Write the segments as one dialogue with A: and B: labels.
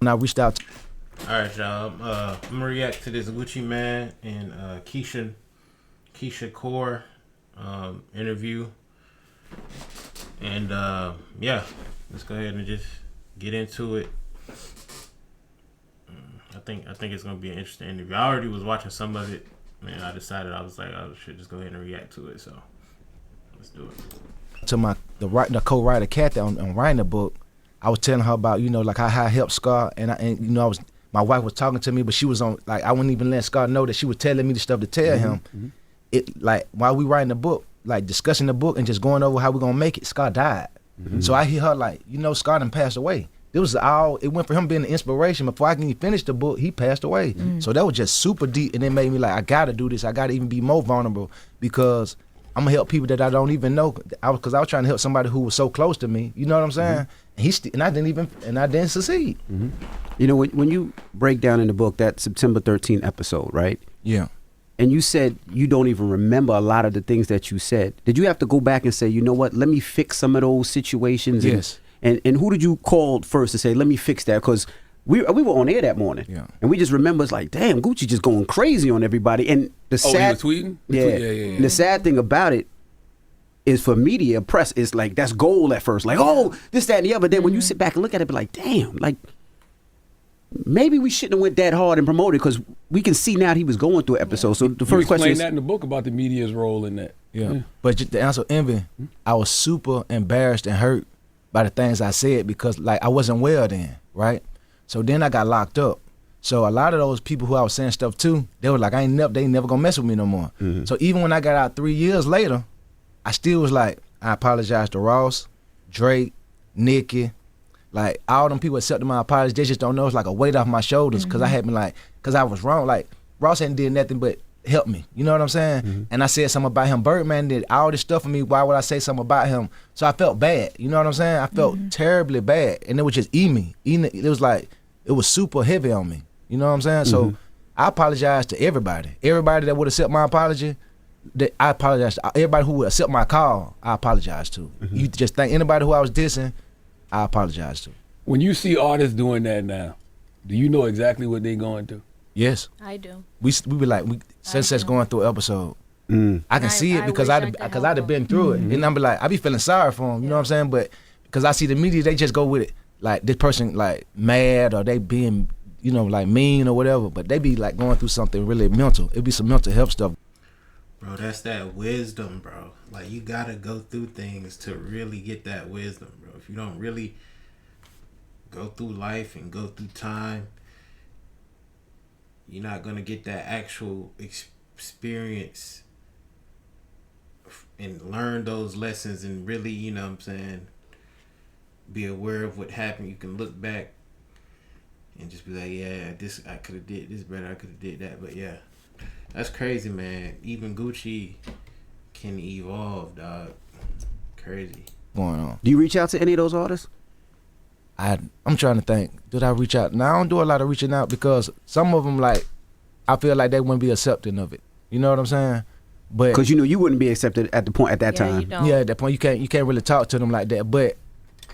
A: And I reached out.
B: All right, y'all. I'm gonna react to this Gucci Man and Keyshia kaoir interview, and yeah, let's go ahead and just get into it. I think it's gonna be an interesting interview. I already was watching some of it, and I decided I was like, I should just go ahead and react to it. So let's do it.
A: To the co-writer Kathy on writing the book, I was telling her about like how I helped Scar, and my wife was talking to me, but she was on I wouldn't even let Scar know that she was telling me the stuff to tell him. Mm-hmm. It while we writing the book, discussing the book and just going over how we're gonna make it, Scar died. Mm-hmm. So I hear her Scar done passed away. It went for him being the inspiration. Before I can even finish the book, he passed away. Mm. So that was just super deep, and it made me I gotta do this. I gotta even be more vulnerable because I'm gonna help people that I don't even know. Because I was trying to help somebody who was so close to me. You know what I'm saying? Mm-hmm. And I didn't succeed.
C: Mm-hmm. When you break down in the book that September 13th episode, right?
A: Yeah.
C: And you said you don't even remember a lot of the things that you said. Did you have to go back and say, you know what? Let me fix some of those situations.
A: Yes.
C: And who did you call first to say, let me fix that? Because we were on air that morning.
A: Yeah.
C: And we just remember, it's like, damn, Gucci just going crazy on everybody. And the sad,
D: you were tweeting?
C: Yeah.
D: Yeah.
C: And the sad thing about it is for media, press, it's like, that's gold at first. Like, oh, this, that, and the other. Then when you sit back and look at it, be like, damn, maybe we shouldn't have went that hard and promoted because we can see now that he was going through an episode. So the first question is,
D: that in the book about the media's role in that.
A: Yeah. But to answer Envy, I was super embarrassed and hurt by the things I said because I wasn't well then, right? So then I got locked up. So a lot of those people who I was saying stuff to, they were like, they ain't never gonna mess with me no more. Mm-hmm. So even when I got out 3 years later, I still was I apologize to Ross, Drake, Nicki, all them people accepted my apology. They just don't know. It's like a weight off my shoulders because I had been because I was wrong. Ross hadn't did nothing but help me. You know what I'm saying? Mm-hmm. And I said something about him. Birdman did all this stuff for me. Why would I say something about him? So I felt bad. You know what I'm saying? I felt terribly bad. And it was just me. It was it was super heavy on me. You know what I'm saying? Mm-hmm. So I apologize to everybody. Everybody that would accept my apology, I apologize to. Everybody who would accept my call, I apologize to. Mm-hmm. You just think anybody who I was dissing, I apologize to.
D: When you see artists doing that now, do you know exactly what they're going through?
A: Yes.
E: I do.
A: We be Sunsets going through an episode. I can see it because I'd have been through it. And I'm I be feeling sorry for them, you know what I'm saying? But because I see the media, they just go with it. This person mad or they being, mean or whatever. But they be going through something really mental. It be some mental health stuff.
B: Bro, that's that wisdom, bro. You gotta go through things to really get that wisdom, bro. If you don't really go through life and go through time, you're not going to get that actual experience and learn those lessons and really, be aware of what happened. You can look back and just be like, yeah, this I could have did this better. I could have did that. But yeah, that's crazy, man. Even Gucci can evolve, dog. Crazy.
A: Going on.
C: Do you reach out to any of those artists?
A: I'm trying to think. Did I reach out? No, I don't do a lot of reaching out because some of them I feel like they wouldn't be accepting of it. You know what I'm saying? But
C: because you wouldn't be accepted at that time.
A: Yeah, at that point you can't really talk to them like that. But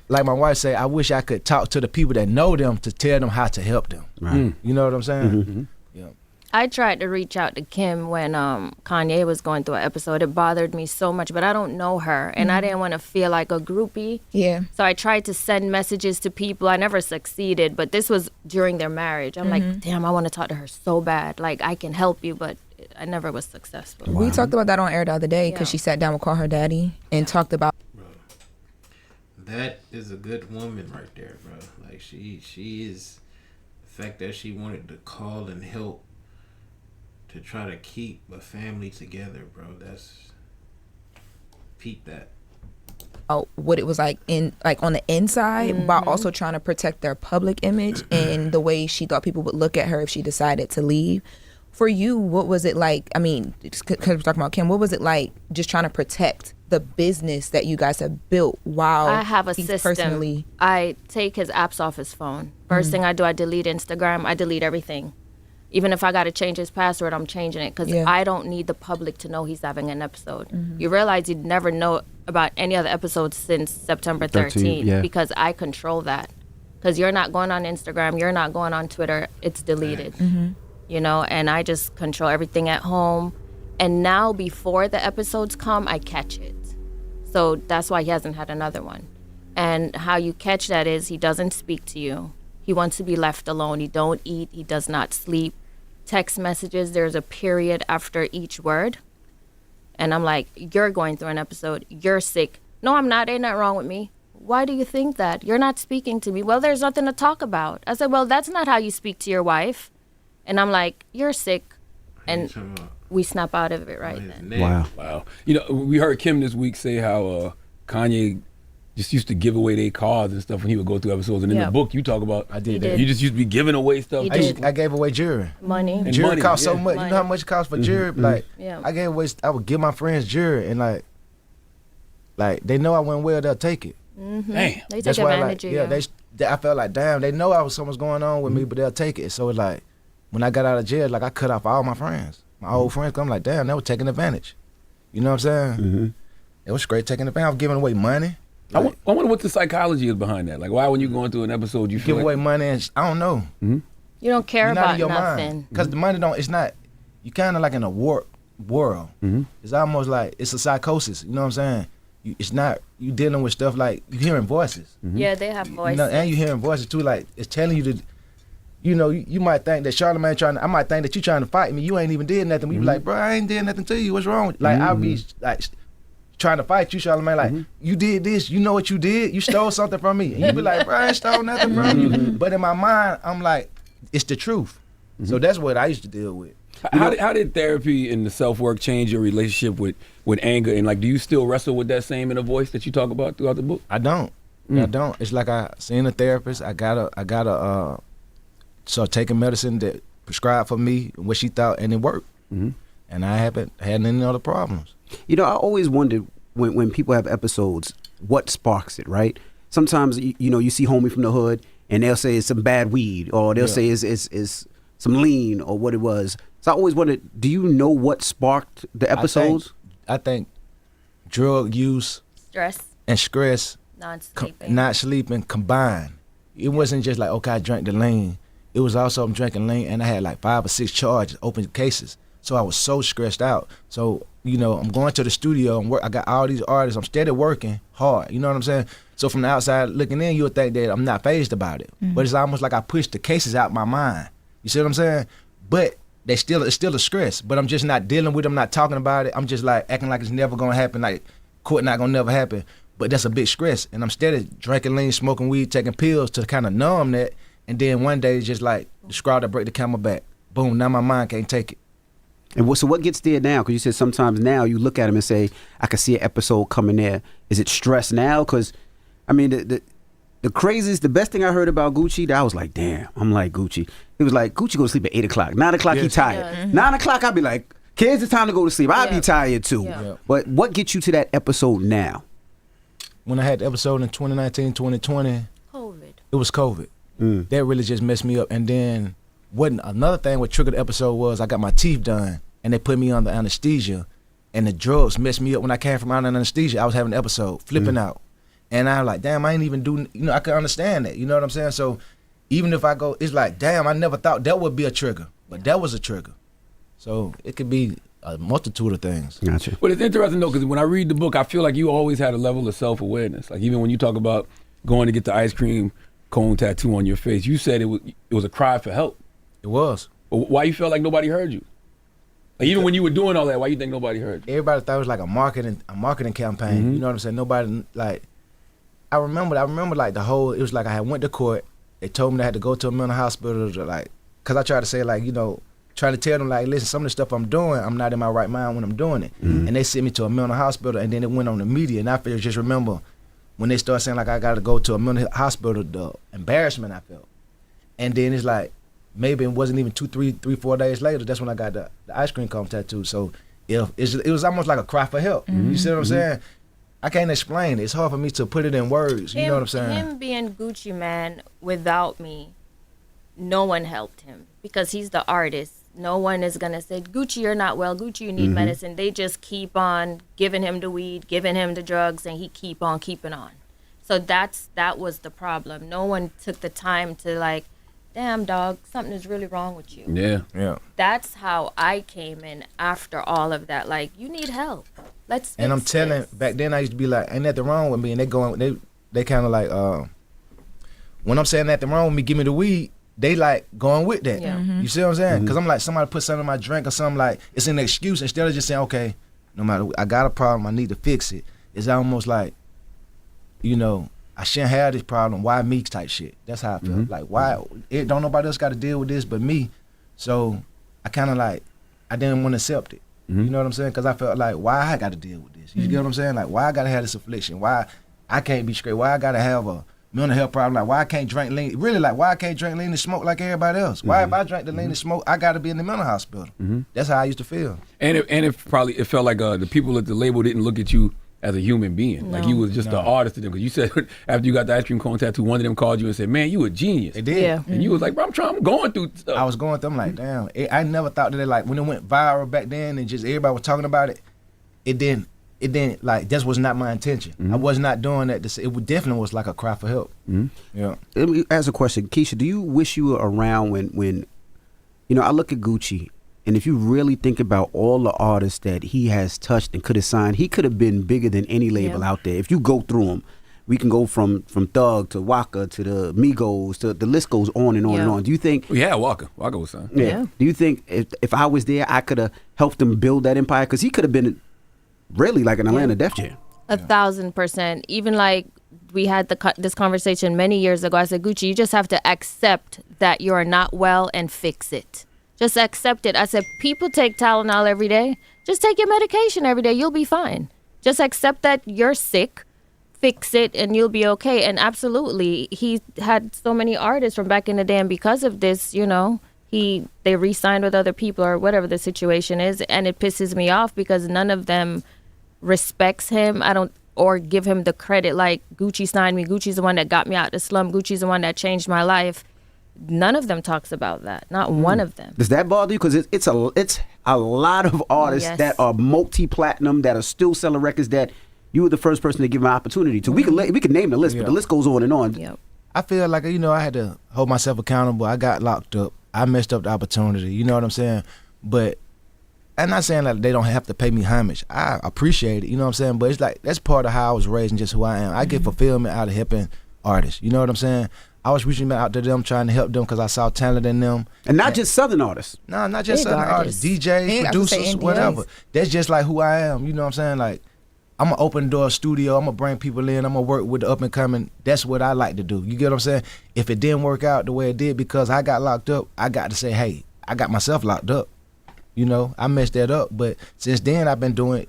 A: like my wife say, I wish I could talk to the people that know them to tell them how to help them.
C: Right.
A: You know what I'm saying?
C: Mm-hmm.
A: Yeah.
E: I tried to reach out to Kim when Kanye was going through an episode. It bothered me so much, but I don't know her, and I didn't want to feel like a groupie.
F: Yeah.
E: So I tried to send messages to people. I never succeeded, but this was during their marriage. I'm like, damn, I want to talk to her so bad. I can help you, but I never was successful.
F: Wow. We talked about that on air the other day because she sat down with Call Her Daddy and talked about.
B: Bro, that is a good woman right there, bro. She is, the fact that she wanted to call and help to try to keep a family together, bro. That's peep that.
F: What it was like on the inside, while also trying to protect their public image and the way she thought people would look at her if she decided to leave. For you, what was it like? I mean, because we're talking about Kim, what was it like just trying to protect the business that you guys have built while
E: I have a system.
F: Personally...
E: I take his apps off his phone. First thing I do, I delete Instagram. I delete everything. Even if I got to change his password, I'm changing it because I don't need the public to know he's having an episode. You realize you'd never know about any other episodes since September 13th because I control that. because you're not going on Instagram, you're not going on Twitter, it's deleted. You know, and I just control everything at home. And now before the episodes come, I catch it. So that's why he hasn't had another one. And how you catch that is he doesn't speak to you. He wants to be left alone. He don't eat. He does not sleep. Text messages, there's a period after each word. And I'm like, you're going through an episode. You're sick. No, I'm not. Ain't nothing wrong with me. Why do you think that? You're not speaking to me. Well, there's nothing to talk about. I said, well, that's not how you speak to your wife. And I'm like, you're sick. And we snap out of it right then.
D: Wow. You know, we heard Kim this week say how Kanye just used to give away their cars and stuff when he would go through episodes. And in the book, you talk about
A: I did that.
D: You just used to be giving away stuff.
A: I gave away jewelry.
E: Money.
A: And jewelry
D: money,
A: cost so
D: yeah.
A: much. You know how much it costs for jewelry? Like,
E: Yeah.
A: I would give my friends jewelry, and like they know I went well, they'll take it.
D: Damn.
E: They take
A: That's why,
E: advantage of you.
A: I felt like, damn, they know something's going on with me, but they'll take it. So it's like, when I got out of jail, like I cut off all my friends, my old friends. 'Cause I'm like, damn, they were taking advantage. You know what I'm saying? It was straight taking advantage. I was giving away money.
D: I wonder what the psychology is behind that. Like, why when you're going through an episode, you feel
A: Give
D: like...
A: away money, and I don't know.
E: You don't care
A: You're not
E: about
A: in your
E: nothing.
A: mind. Because the money it's not, you kind of like in a warped world. It's almost like, it's a psychosis. You know what I'm saying? It's not, you dealing with stuff like, you hearing voices.
E: Yeah, they have voices.
A: You know, and you hearing voices too, like, it's telling you to, you know, you might think that Charlamagne I might think that you trying to fight me. You ain't even did nothing. We be like, bro, I ain't did nothing to you. What's wrong with you? Like, I'll be like, trying to fight you, Charlamagne, like, you did this, you know what you did? You stole something from me. And you be like, bro, I ain't stole nothing from you. But in my mind, I'm like, it's the truth. So that's what I used to deal with.
D: How did therapy and the self-work change your relationship with anger? And, like, do you still wrestle with that same inner voice that you talk about throughout the book?
A: I don't. I don't. It's like I seen a therapist. I gotta start taking medicine that prescribed for me, what she thought, and it worked. And I haven't had any other problems.
C: You know, I always wondered when people have episodes, what sparks it, right? Sometimes, you know, you see Homie from the Hood, and they'll say it's some bad weed, or they'll say it's some lean, or what it was. So I always wondered, do you know what sparked the episodes?
A: I think drug use
E: Stress,
A: and stress,
E: non-sleeping.
A: not sleeping combined. It wasn't just like, okay, I drank the lean. It was also I'm drinking lean, and I had like 5 or 6 charges, open cases. So I was so stressed out. So, you know, I'm going to the studio and I got all these artists. I'm steady working hard. You know what I'm saying? So from the outside looking in, you would think that I'm not fazed about it. But it's almost like I pushed the cases out my mind. You see what I'm saying? But it's still a stress. But I'm just not dealing with it. I'm not talking about it. I'm just like acting like it's never gonna happen. Like court not gonna never happen. But that's a big stress. And I'm steady drinking lean, smoking weed, taking pills to kind of numb that. And then one day it's just like the straw that break the camel back. Boom, now my mind can't take it.
C: And so what gets there now? Because you said sometimes now you look at him and say, I can see an episode coming there. Is it stress now? Because, I mean, the craziest, the best thing I heard about Gucci, that I was like, damn, I'm like Gucci. It was like, Gucci go to sleep at 8 o'clock. 9 o'clock, he tired. 9 o'clock, I'd be like, kids, it's time to go to sleep. I'd be tired too. But what gets you to that episode now?
A: When I had the episode in 2019, 2020,
E: COVID.
A: it was COVID. That really just messed me up. And then another thing what triggered the episode was I got my teeth done and they put me under anesthesia and the drugs messed me up. When I came from under anesthesia, I was having an episode, flipping out. And I was like, damn, I ain't even doing, you know, I can understand that. You know what I'm saying? So even if I go, it's like, damn, I never thought that would be a trigger. But that was a trigger. So it could be a multitude of things.
C: Gotcha.
D: But it's interesting, though, because when I read the book, I feel like you always had a level of self-awareness. Like, even when you talk about going to get the ice cream cone tattoo on your face, you said it was a cry for help.
A: It was.
D: But why you felt like nobody heard you? Like, even when you were doing all that, why you think nobody heard you?
A: Everybody thought it was like a marketing campaign. You know what I'm saying? Nobody, like, I remember like it was like I had went to court. They told me I had to go to a mental hospital to, like, because I tried to say, like, you know, trying to tell them, like, listen, some of the stuff I'm doing, I'm not in my right mind when I'm doing it. And they sent me to a mental hospital, and then it went on the media. And I just remember when they started saying, like, I got to go to a mental hospital, the embarrassment I felt. And then it's like, maybe it wasn't even 4 days later, that's when I got the ice cream cone tattoo. So it was almost like a cry for help. You see what I'm saying? I can't explain it. It's hard for me to put it in words. You know what I'm saying?
E: Him being Gucci Man without me, no one helped him because he's the artist. No one is going to say, Gucci, you're not well. Gucci, you need medicine. They just keep on giving him the weed, giving him the drugs, and he keep on keeping on. So that was the problem. No one took the time to like, damn dog, something is really wrong with you.
A: Yeah.
E: That's how I came in after all of that. Like, you need help. Let's
A: And I'm
E: fix
A: telling,
E: this.
A: back then I used to be like, ain't nothing wrong with me. And they kind of like, when I'm saying nothing wrong with me, give me the weed. They like going with that.
E: Yeah.
A: You see what I'm saying? Because I'm like, somebody put something in my drink or something, like, it's an excuse instead of just saying, okay, no matter, I got a problem, I need to fix it. It's almost like, you know, I shouldn't have this problem. Why me type shit? That's how I feel. Like, why? Don't nobody else got to deal with this but me. So I kind of like, I didn't want to accept it. You know what I'm saying? Because I felt like, why I got to deal with this? You get what I'm saying? Like, why I got to have this affliction? Why I can't be straight? Why I got to have a mental health problem? Like, why I can't drink lean? Really, like, why I can't drink lean and smoke like everybody else? Why if I drink the lean and smoke, I got to be in the mental hospital? That's how I used to feel.
D: And it felt like the people at the label didn't look at you as a human being. Like you was just an artist to them. Because you said after you got the ice cream cone tattoo, one of them called you and said, man, you a genius.
A: They did.
E: Yeah.
D: And you was like, bro, I'm going through stuff.
A: I was going through, I'm like, damn. I never thought that it, like, when it went viral back then and just everybody was talking about it, it didn't, like, that was not my intention. I was not doing that. It definitely was like a cry for help. Yeah.
C: Let me ask a question. Keyshia, do you wish you were around when you know, I look at Gucci, and if you really think about all the artists that he has touched and could have signed, he could have been bigger than any label out there. If you go through them, we can go from Thug to Waka to the Migos to the list goes on and on and on. Do you think?
D: Well, yeah, Waka was signed.
C: Yeah. Do you think if I was there, I could have helped him build that empire? Because he could have been really like an Atlanta Def Jam.
E: 1,000%. Even like we had this conversation many years ago. I said, Gucci, you just have to accept that you're not well and fix it. Just accept it. I said, people take Tylenol every day. Just take your medication every day. You'll be fine. Just accept that you're sick, fix it, and you'll be okay. And absolutely, he had so many artists from back in the day, and because of this, you know, they re-signed with other people or whatever the situation is, and it pisses me off because none of them respects him. Or give him the credit like Gucci signed me. Gucci's the one that got me out the slum. Gucci's the one that changed my life. None of them talks about that. Not one of them.
C: Does that bother you? Because it's a lot of artists that are multi-platinum that are still selling records that you were the first person to give an opportunity to. We can name the list, but the list goes on and on.
E: Yep.
A: I feel like, you know, I had to hold myself accountable. I got locked up. I messed up the opportunity. You know what I'm saying? But I'm not saying that they don't have to pay me homage. I appreciate it. You know what I'm saying? But it's like, that's part of how I was raised and just who I am. I get fulfillment out of helping artists. You know what I'm saying? I was reaching out to them, trying to help them because I saw talent in them.
C: And not just Southern artists.
A: No, not just
F: Big
A: Southern artists. DJs, producers, whatever. That's just like who I am. You know what I'm saying? Like, I'm going to open the door studio. I'm going to bring people in. I'm going to work with the up and coming. That's what I like to do. You get what I'm saying? If it didn't work out the way it did because I got locked up, I got to say, hey, I got myself locked up. You know, I messed that up. But since then, I've been doing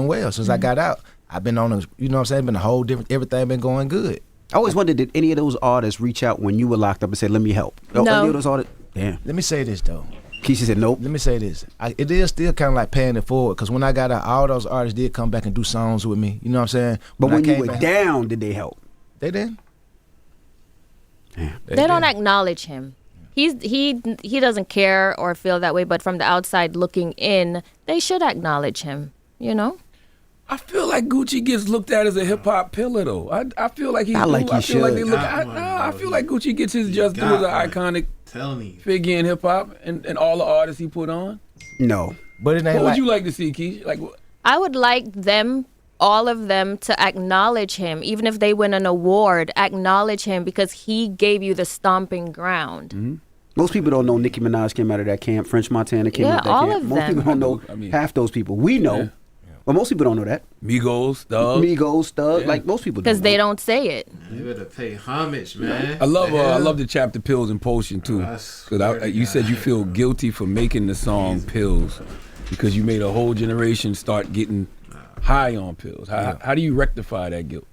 A: well. Since I got out, I've been on a, you know what I'm saying? Been a whole different, everything been going good.
C: I always wondered, did any of those artists reach out when you were locked up and say, let me help?
E: No.
C: Any of those artists? Damn.
A: Let me say this, though.
C: Keyshia said nope.
A: Let me say this. It is still kind of like paying it forward because when I got out, all those artists did come back and do songs with me. You know what I'm saying?
C: But when
A: I
C: you
A: came
C: were
A: back,
C: down, did they help?
A: they didn't.
C: Damn.
E: They don't acknowledge him. He doesn't care or feel that way, but from the outside looking in, they should acknowledge him, you know?
D: I feel like Gucci gets looked at as a hip hop pillar, though. I feel like
C: I like he
D: feel like they
C: should.
D: look. I feel like Gucci gets his just due as an iconic figure in hip hop and all the artists he put on.
C: No.
A: But it ain't
D: What would
A: like,
D: you like to see, Keyshia? Like,
E: I would like them, all of them, to acknowledge him, even if they win an award, acknowledge him because he gave you the stomping ground.
C: Most people don't know Nicki Minaj came out of that camp. French Montana came out of that
E: all
C: camp.
E: of
C: Most
E: them.
C: people don't know
D: I mean,
C: half those people. We know.
D: Yeah.
C: But most people don't know that.
D: Migos, Thug.
C: Migos, Thug,
D: Yeah.
C: like most people don't
E: Because they
C: know.
E: don't say it.
B: You better pay homage, man.
D: I love the chapter Pills and Potion too.
B: I swear
D: Because
B: to
D: you
B: God.
D: said you feel guilty for making the song Pills because you made a whole generation start getting high on pills. How do you rectify that guilt?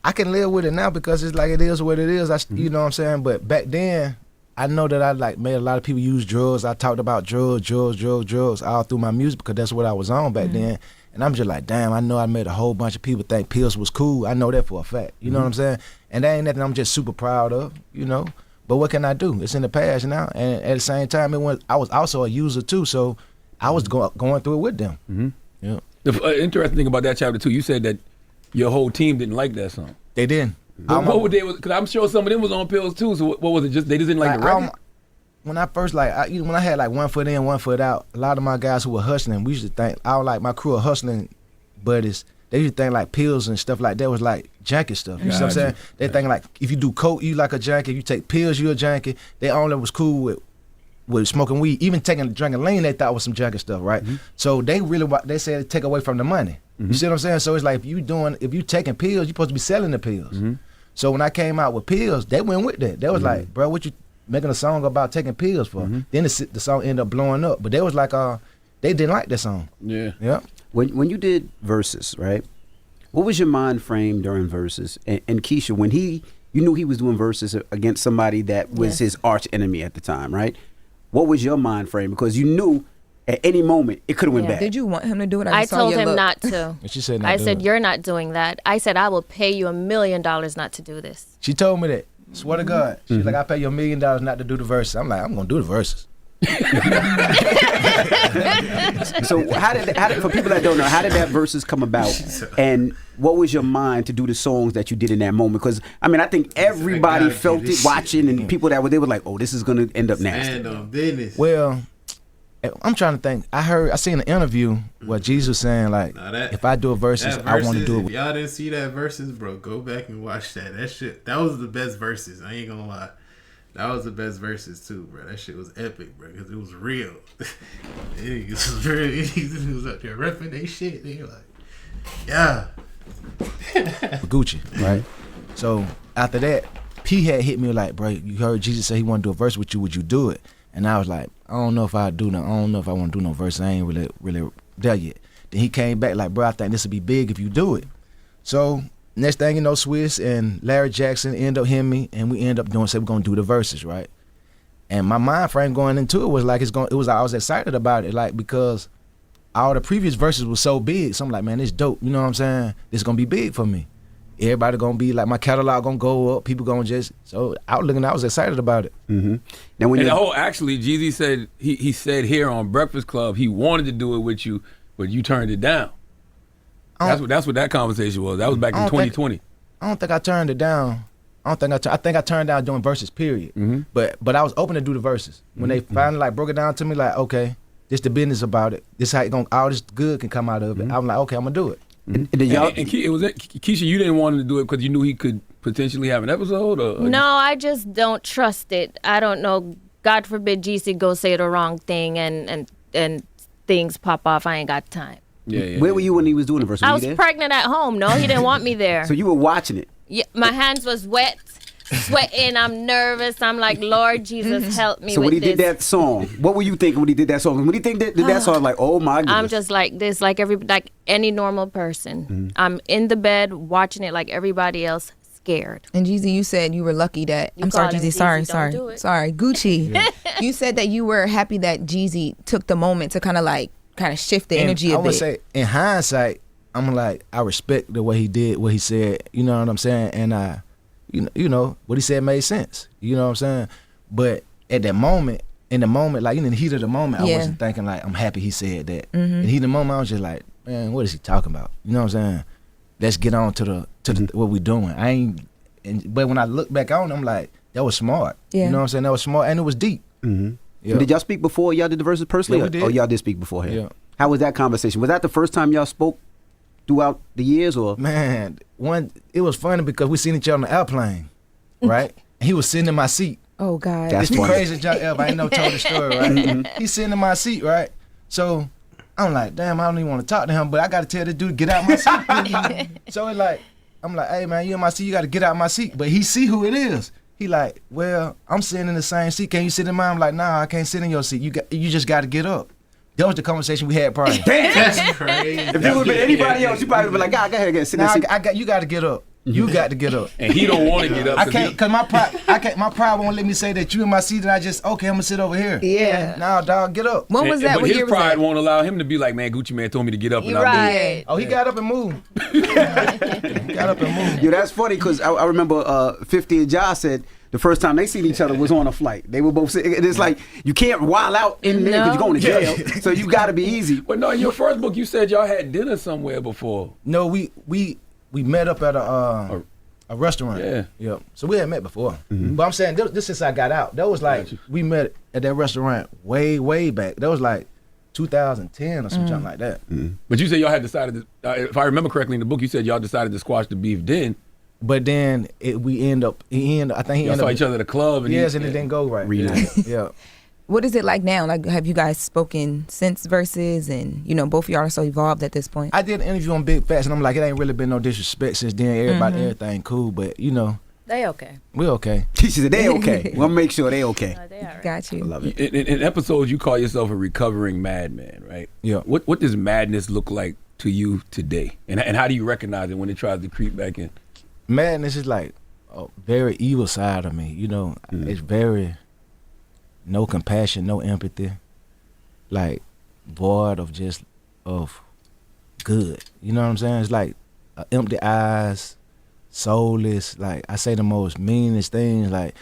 A: I can live with it now because it's like it is what it is. You know what I'm saying? But back then, I know that I like made a lot of people use drugs. I talked about drugs all through my music because that's what I was on back then. And I'm just like, damn, I know I made a whole bunch of people think pills was cool. I know that for a fact. You know what I'm saying? And that ain't nothing I'm just super proud of, you know? But what can I do? It's in the past now. And at the same time, I was also a user too, so I was going through it with them. Yeah.
D: The interesting thing about that chapter too, you said that your whole team didn't like that song.
A: They didn't.
D: What would they? Because I'm sure some of them was on pills too. So what was it? Just they just didn't like the record.
A: When I first when I had like 1 foot in, 1 foot out, a lot of my guys who were hustling, we used to think I was like my crew of hustling buddies. They used to think like pills and stuff like that was like junkie stuff. You know what I'm saying? They think like if you do coke, you like a junkie. If you take pills, you a junkie. They only was cool with smoking weed. Even drinking lean, they thought was some junkie stuff, right? So they said take away from the money. You see what I'm saying? So it's like if you taking pills, you supposed to be selling the pills. So when I came out with pills, they went with that. They was like, bro, what you making a song about taking pills for? Then the song ended up blowing up. But they was like, they didn't like that song. Yeah.
C: When you did verses, right? What was your mind frame during verses? And Keyshia, when you knew he was doing verses against somebody that was his arch enemy at the time, right? What was your mind frame? Because you knew at any moment it could have went bad.
F: Did you want him to do it?
E: I told him not to.
A: And she said,
E: I said, you're not doing that. I said, I will pay you $1 million not to do this.
A: She told me that. Swear to God. She's like, I pay you $1 million not to do the verses. I'm like, I'm gonna do the verses.
C: So how did for people that don't know, how did that verses come about? And what was your mind to do the songs that you did in that moment? Because I mean, I think everybody felt it watching, and people that they were like, "Oh, this is gonna end up nasty."
B: Stand on business.
A: Well, I'm trying to think. I seen an interview where Jesus was saying like, if I do a verses, I want to do it.
B: If y'all didn't see that verses, bro, go back and watch that. That was the best verses. I ain't gonna lie. That was the best verses too, bro. That shit was epic, bro, because it was real. It was real. He was up there repping they shit. They were like, yeah.
A: Gucci, right? So after that, P had hit me like, bro, you heard Jesus say he want to do a verse with you. Would you do it? And I was like, I don't know if I do. I don't know if I want to do no verse. I ain't really there yet. Then he came back like, bro, I think this would be big if you do it. So next thing you know, Swiss and Larry Jackson end up hearing me, and we end up we're gonna do the verses, right? And my mind frame going into it was like I was excited about it, like because all the previous verses were so big. So I'm like, man, it's dope. You know what I'm saying? It's gonna be big for me. Everybody gonna be like, my catalog gonna go up. People gonna so I was excited about it.
C: Now when
D: actually, Jeezy said he said here on Breakfast Club he wanted to do it with you, but you turned it down. That's what that conversation was. That was back in 2020.
A: I don't think I turned it down. I think I turned down doing verses, period. But I was open to do the verses. When they finally like broke it down to me, like, okay, this the business about it. This how all this good can come out of it. I'm like, okay, I'm gonna do it.
D: Keyshia, you didn't want him to do it because you knew he could potentially have an episode?
E: No, I just don't trust it. I don't know. God forbid GC go say the wrong thing and things pop off. I ain't got time.
C: Where were you when he was doing the verse?
E: I was pregnant at home. No, he didn't want me there.
C: So you were watching it?
E: Yeah, my hands was wet, sweating. I'm nervous. I'm like, Lord Jesus, help me.
C: So when he did that song, what were you thinking when he did that song? When he did that song, like, oh my goodness.
E: I'm just like this, like any normal person. I'm in the bed watching it like everybody else, scared.
F: And Jeezy, you said you were lucky that I'm sorry, Jeezy. Sorry, Gucci. You said that you were happy that Jeezy took the moment to kind of shift the energy a bit.
A: I would say, in hindsight, I'm like, I respect the way he did what he said. You know what I'm saying? And you know what he said made sense. You know what I'm saying? But at that moment, in the heat of the moment, I wasn't thinking like, I'm happy he said that. In the heat of the moment, I was just like, man, what is he talking about? You know what I'm saying? Let's get on to the what we doing. But when I look back on it, I'm like, that was smart. You know what I'm saying? That was smart, and it was deep.
C: Yeah. Did y'all speak before y'all did the verses personally?
A: Yeah, we did.
C: Or y'all did speak beforehand?
A: Yeah.
C: How was that conversation? Was that the first time y'all spoke throughout the years, or?
A: Man, it was funny because we seen each other on the airplane, right? And he was sitting in my seat.
F: Oh God,
C: that's
A: the craziest junk ever. I ain't never told the story, right? He's sitting in my seat, right? So I'm like, damn, I don't even want to talk to him, but I got to tell this dude to get out my seat. So it's like, I'm like, hey man, you in my seat, you got to get out my seat. But he see who it is. He like, well, I'm sitting in the same seat. Can you sit in mine? I'm like, nah, I can't sit in your seat. You just got to get up. That was the conversation we had prior.
C: Damn, that's crazy. If it would have been anybody else, you probably would have been like, go ahead, sit in the seat.
A: You got to get up. You got to get up.
D: And he don't want to get up.
A: I can't, cause my pride won't let me say that you in my seat and I just, okay, I'm gonna sit over here.
F: Yeah.
A: Nah, dog, get up.
F: When was that?
D: But his pride won't allow him to be like, man, Gucci man told me to get up and
E: right.
A: Oh, he got up and moved. Got up and moved.
C: Yeah, that's funny because I remember 50 and Ja said the first time they seen each other was on a flight. They were both sitting. It's like you can't wild out in there because you're going to jail. So you got to be easy.
D: But no, in your first book, you said y'all had dinner somewhere before.
A: No, we we met up at a restaurant.
D: Yeah.
A: Yep. So we had met before. But I'm saying this since I got out. That was like we met at that restaurant way back. That was like 2010 or something like that.
D: But you said y'all had decided to, if I remember correctly in the book, you said y'all decided to squash the beef then.
A: But then I think he ended up.
D: Y'all saw each other at a club. And
A: and it didn't go right. Yeah.
F: What is it like now? Like, have you guys spoken since Versus, and both of y'all are so evolved at this point?
A: I did an interview on Big Facts, and I'm like, it ain't really been no disrespect since then. Everything cool, but
E: They okay.
A: we okay.
C: She said they okay. We'll make sure they okay.
E: They all right.
F: Got you.
C: I love it.
D: In episodes, you call yourself a recovering madman, right?
A: Yeah.
D: What does madness look like to you today? And how do you recognize it when it tries to creep back in?
A: Madness is like a very evil side of me. It's very no compassion, no empathy, like void of good. You know what I'm saying? It's like empty eyes, soulless. Like I say the most meanest things. Like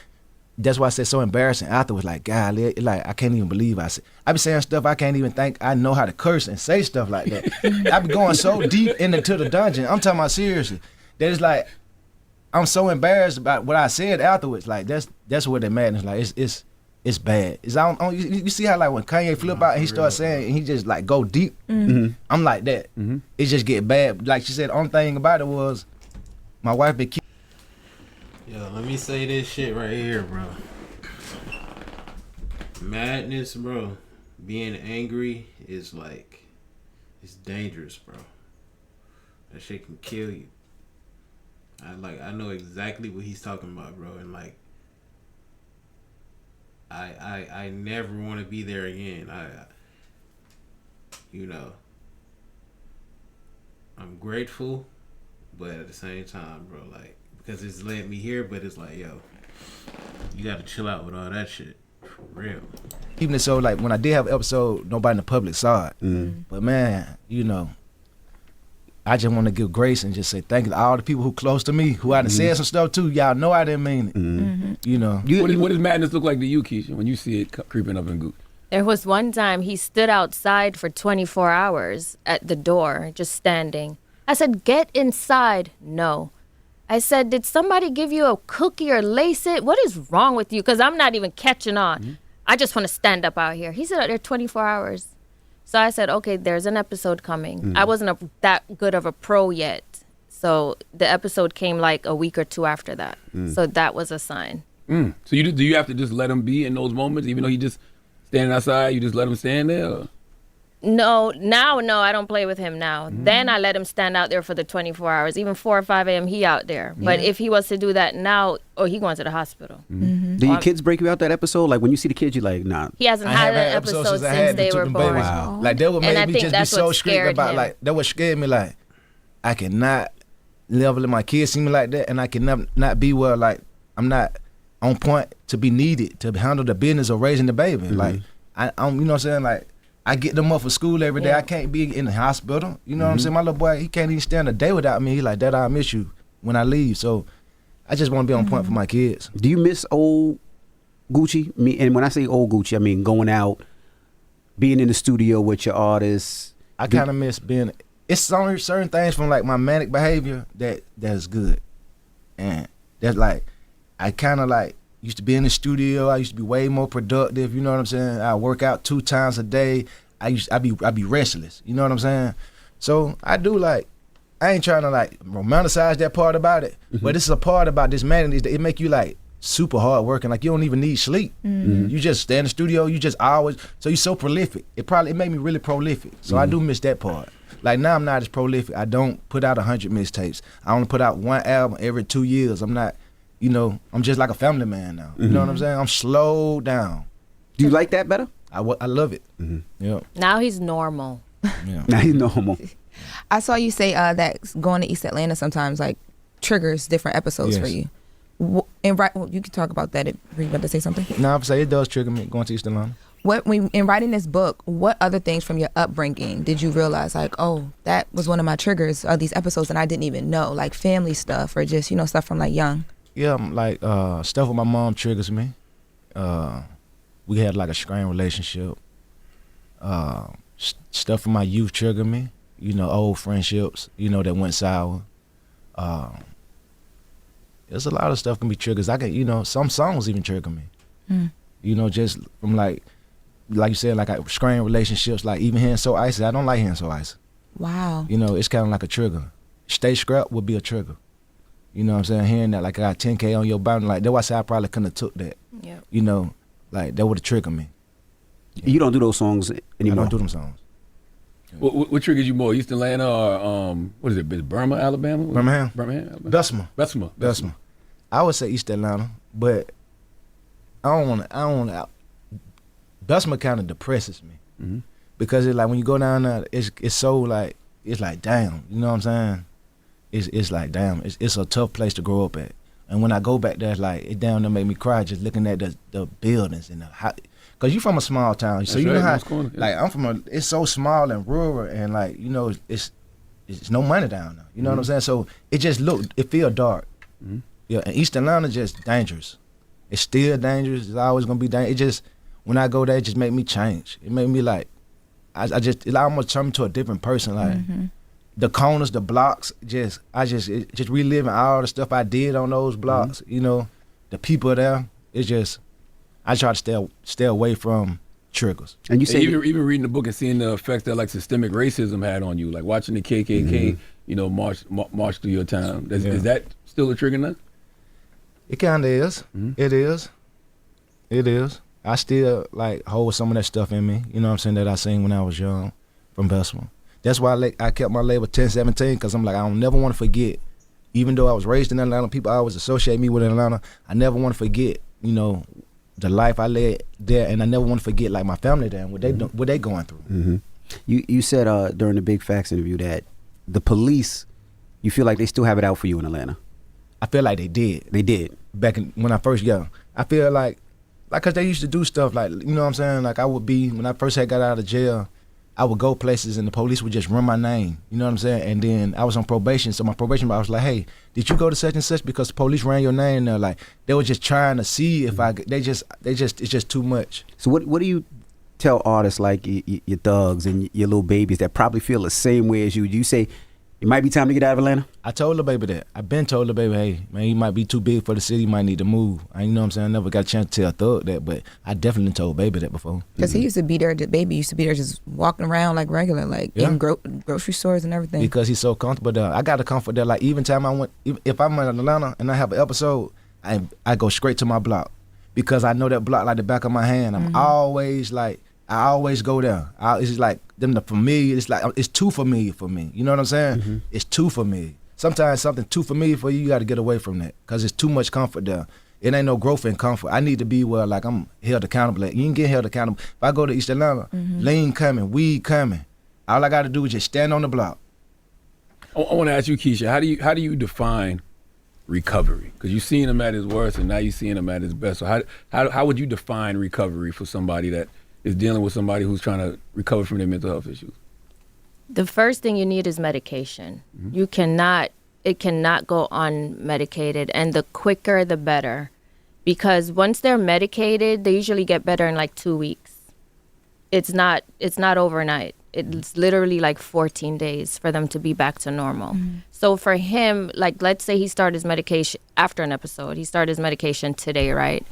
A: that's why I said so embarrassing afterwards. Like golly, like I can't even believe I be saying stuff I can't even think I know how to curse and say stuff like that. I be going so deep into the dungeon. I'm talking about seriously. That it's like I'm so embarrassed about what I said afterwards. Like that's what the madness. Like it's bad. You see how like when Kanye flip out and he starts saying and he just like go deep. I'm like that. It just get bad. Like she said, the only thing about it was my wife been.
B: Yo, let me say this shit right here, bro. Madness, bro. Being angry is like, it's dangerous, bro. That shit can kill you. I know exactly what he's talking about, bro, and like, I never want to be there again. I'm grateful, but at the same time, bro, like, because it's led me here, but it's like, yo, you gotta chill out with all that shit, for real.
A: Even so, like when I did have an episode, nobody in the public saw it. But man, I just want to give grace and just say thank you to all the people who close to me, who I done said some stuff to. Y'all know I didn't mean it.
D: What does madness look like to you, Keyshia, when you see it creeping up in Goop?
E: There was one time he stood outside for 24 hours at the door, just standing. I said, get inside. No. I said, did somebody give you a cookie or lace it? What is wrong with you? Because I'm not even catching on. I just want to stand up out here. He said out there 24 hours. So I said, okay, there's an episode coming. I wasn't that good of a pro yet. So the episode came like a week or two after that. So that was a sign.
D: So do you have to just let him be in those moments, even though he just standing outside, you just let him stand there? Or?
E: No, I don't play with him now. Then I let him stand out there for the 24 hours. Even 4 or 5 a.m. he out there. But if he was to do that now, he going to the hospital.
C: Do your kids break you out that episode? Like when you see the kids, you're like, nah.
E: He hasn't had an episode since they were born.
C: Wow.
A: Like that would
E: And I
A: make me
E: think
A: just be
E: that's
A: so
E: what
A: strict
E: scared
A: about
E: him.
A: like that would scare me. Like I cannot level my kids see me like that, and I can not be where like I'm not on point to be needed to handle the business of raising the baby. Like I'm, you know what I'm saying? Like I get them up for school every day. I can't be in the hospital. You know what I'm saying? My little boy, he can't even stand a day without me. He like, Dad, I miss you when I leave. So I just want to be on point for my kids.
C: Do you miss old Gucci? And when I say old Gucci, I mean going out, being in the studio with your artists.
A: I kind of miss being. It's only certain things from like my manic behavior that's good, and that's like I kind of like used to be in the studio. I used to be way more productive. You know what I'm saying? I work out 2 times a day. I be restless. You know what I'm saying? So I do like. I ain't trying to like romanticize that part about it, but this is a part about this madness that it make you like super hard working. Like you don't even need sleep. You just stay in the studio. You just always. So you're so prolific. It made me really prolific. So I do miss that part. Like now I'm not as prolific. I don't put out 100 mixtapes. I only put out 1 album every 2 years. I'm not. I'm just like a family man now. You know what I'm saying? I'm slowed down.
C: Do you like that better?
A: I love it. Yeah.
E: Now he's normal.
A: Yeah.
C: Now he's normal.
F: I saw you say that going to East Atlanta sometimes like triggers different episodes for you. And you can talk about that if you're about to say something.
A: No, I'm saying it does trigger me going to East Atlanta.
F: In writing this book, what other things from your upbringing did you realize like, oh, that was one of my triggers of these episodes and I didn't even know, like family stuff or just stuff from like young?
A: Yeah, like stuff with my mom triggers me. We had like a strained relationship. Stuff from my youth trigger me. Old friendships. That went sour. There's a lot of stuff can be triggers. I can, some songs even trigger me. Just from like you said, like strained relationships, like even hearing So Icy. I don't like hearing So Icy.
F: Wow.
A: It's kind of like a trigger. Stay Scrapped would be a trigger. You know what I'm saying? Hearing that, like I got 10K on your bounty, like that's why I say I probably couldn't have took that.
E: Yeah.
A: Like that would have triggered me.
C: You don't do those songs anymore?
A: I don't do them songs.
D: What triggers you more, East Atlanta or what is it, Burma, Alabama?
A: Birmingham,
D: Alabama? Bessemer.
A: I would say East Atlanta, but I don't want to. Bessemer kind of depresses me because it's like when you go down there, it's so like damn, you know what I'm saying? It's like damn, it's a tough place to grow up at. And when I go back there, it's like it down there make me cry just looking at the buildings and cause you from a small town, so
D: That's
A: you know
D: right,
A: how like I'm from it's so small and rural and like it's no money down there. You know what I'm saying? So it feel dark. Yeah, and East Atlanta just dangerous. It's still dangerous. It's always gonna be dangerous. It just when I go there, it just make me change. It made me like it almost turned me to a different person. Like the corners, the blocks, just reliving all the stuff I did on those blocks. The people there. It's just I try to stay away from triggers.
C: And you say
D: even reading the book and seeing the effects that like systemic racism had on you, like watching the KKK, march through your town. Is that still a trigger now?
A: It kind of is. It is. It is. I still like hold some of that stuff in me. You know what I'm saying, that I seen when I was young from Bessemer. That's why I kept my label 1017 because I'm like, I don't never want to forget. Even though I was raised in Atlanta, people always associate me with Atlanta. I never want to forget, the life I led there, and I never want to forget like my family there and what they going through.
C: You said during the Big Facts interview that the police, you feel like they still have it out for you in Atlanta.
A: I feel like they did.
C: They did.
A: Back when I first young. I feel like cause they used to do stuff like, you know what I'm saying? Like I would be, when I first got out of jail, I would go places and the police would just run my name. You know what I'm saying? And then I was on probation, so my probation, I was like, hey, did you go to such and such because the police ran your name? They're like, they were just trying to see if it's just too much.
C: So what do you tell artists like your thugs and your little babies that probably feel the same way as you? Do you say, it might be time to get out of Atlanta?
A: I told the baby that. I've been told the baby, hey, man, you might be too big for the city. You might need to move. You know what I'm saying? I never got a chance to tell Thug that, but I definitely told baby that before.
F: Because he used to be there, the baby used to be there just walking around like regular, like in grocery stores and everything.
A: Because he's so comfortable there. I got the comfort there. Like even time I went, if I'm in Atlanta and I have an episode, I go straight to my block. Because I know that block like the back of my hand. I'm always like, I always go there. It's like them the familiar. It's like it's too familiar for me. You know what I'm saying? It's too familiar. Sometimes something too familiar for you got to get away from that because it's too much comfort there. It ain't no growth in comfort. I need to be where like I'm held accountable. You can get held accountable. If I go to East Atlanta, lean coming, weed coming. All I got to do is just stand on the block.
D: I want to ask you, Keyshia, how do you define recovery? Because you've seen him at his worst and now you're seeing him at his best. So how would you define recovery for somebody that is dealing with somebody who's trying to recover from their mental health issues?
E: The first thing you need is medication. It cannot go unmedicated, and the quicker the better. Because once they're medicated, they usually get better in like 2 weeks. It's not overnight. It's literally like 14 days for them to be back to normal. So for him, like let's say he started his medication after an episode. He started his medication today, right?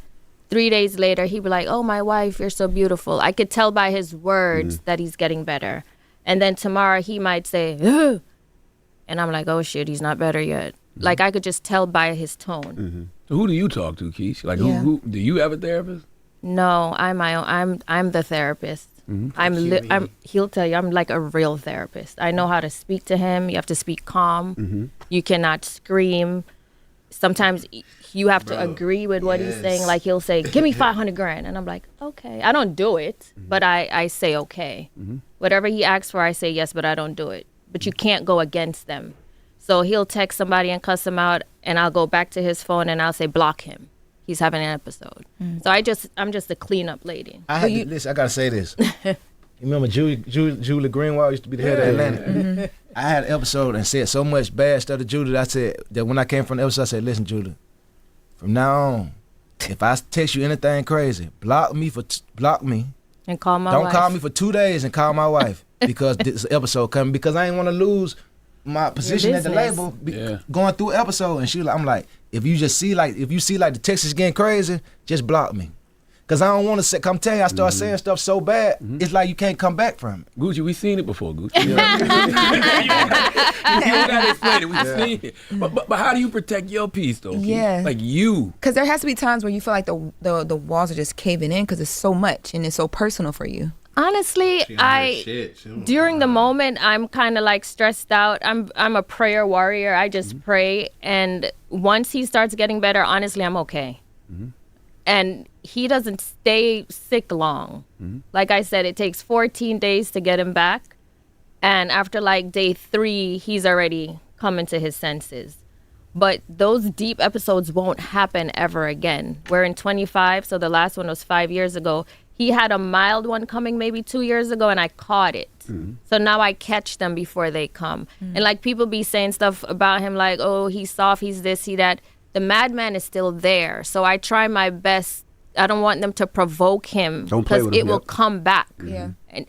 E: 3 days later, he'd be like, oh, my wife, you're so beautiful. I could tell by his words that he's getting better. And then tomorrow he might say, ugh. And I'm like, oh, shit, he's not better yet. Like, I could just tell by his tone.
D: So who do you talk to, Keyshia? Like, who do you have a therapist?
E: No, I'm my own. I'm the therapist. He'll tell you, I'm like a real therapist. I know how to speak to him. You have to speak calm. You cannot scream. Sometimes you have to agree with what he's saying. Like he'll say, give me 500 grand. And I'm like, okay. I don't do it, but I say, okay. Whatever he asks for, I say yes, but I don't do it. But you can't go against them. So he'll text somebody and cuss him out, and I'll go back to his phone and I'll say, block him. He's having an episode. So I'm just a cleanup lady.
A: Listen, I got to say this. You remember Julie Greenwald used to be the head of Atlanta? I had an episode and said so much bad stuff to Julie that I said that when I came from the episode, I said, listen, Julie, from now on, if I text you anything crazy, block me.
E: And call my wife.
A: Don't call me for 2 days and call my wife because this episode coming, because I ain't want to lose my position at the
E: business.
A: label going through episode, and she was like, I'm like, if you see like the text is getting crazy, just block me. Cause I don't want to say, come tell you, I start saying stuff so bad, it's like you can't come back from it.
D: Gucci, we seen it before, Gucci. You don't gotta explain it. We've seen it. But how do you protect your peace, though? Keith?
F: Yeah.
D: Like you.
F: Because there has to be times where you feel like the walls are just caving in because it's so much and it's so personal for you.
E: Honestly, during the moment, I'm kind of like stressed out. I'm a prayer warrior. I just pray, and once he starts getting better, honestly, I'm okay. And he doesn't stay sick long. Like I said, it takes 14 days to get him back, and after like day 3, he's already coming to his senses. But those deep episodes won't happen ever again. We're in 25, so the last one was 5 years ago. He had a mild one coming maybe 2 years ago, and I caught it. So now I catch them before they come. And like people be saying stuff about him like, oh, he's soft, he's this, he that. The madman is still there. So I try my best. I don't want them to provoke him because it will come back.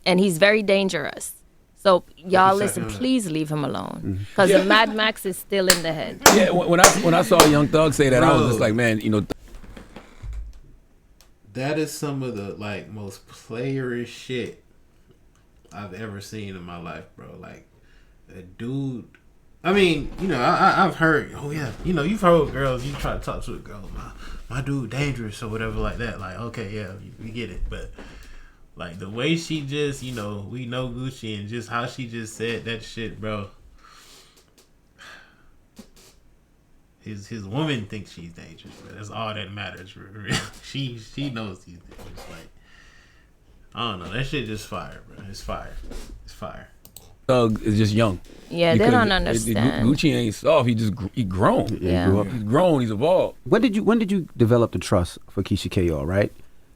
E: And he's very dangerous. So y'all listen, please leave him alone because the Mad Max is still in the head.
D: Yeah, when I saw Young Thug say that, I was just like, man, you know.
B: That is some of the like most playerish shit I've ever seen in my life, bro. Like a dude. I mean, you know, I've heard. Oh yeah, you know, you've heard girls. You try to talk to a girl, my dude dangerous or whatever like that. Like, okay, yeah, we get it, but like the way she just, you know, we know Gucci and just how she just said that shit, bro. His woman thinks she's dangerous, but that's all that matters. She knows he's dangerous. Like, I don't know, that shit just fire, bro. It's fire.
D: Thug is just young.
E: Yeah, they don't understand.
D: Gucci ain't soft. He grown.
E: Yeah.
D: He's grown. He's evolved.
C: When did you develop the trust for Keyshia Kaoir, right?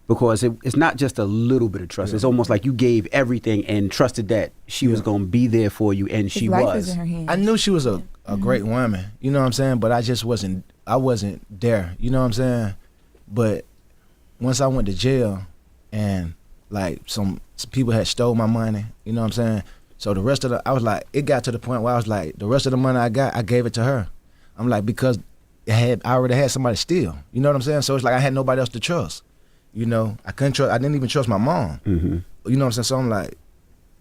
C: Because it's not just a little bit of trust. It's almost like you gave everything and trusted that she was going to be there for you, and she
F: life
C: was.
F: is in her hands.
A: I knew she was a great woman, you know what I'm saying? But I just wasn't there, you know what I'm saying? But once I went to jail and like some people had stole my money, you know what I'm saying? So the rest of I was like, it got to the point where I was like, the rest of the money I got, I gave it to her. I'm like, because I already had somebody steal, you know what I'm saying? So it's like I had nobody else to trust. You know, I didn't even trust my mom. You know what I'm saying? So I'm like,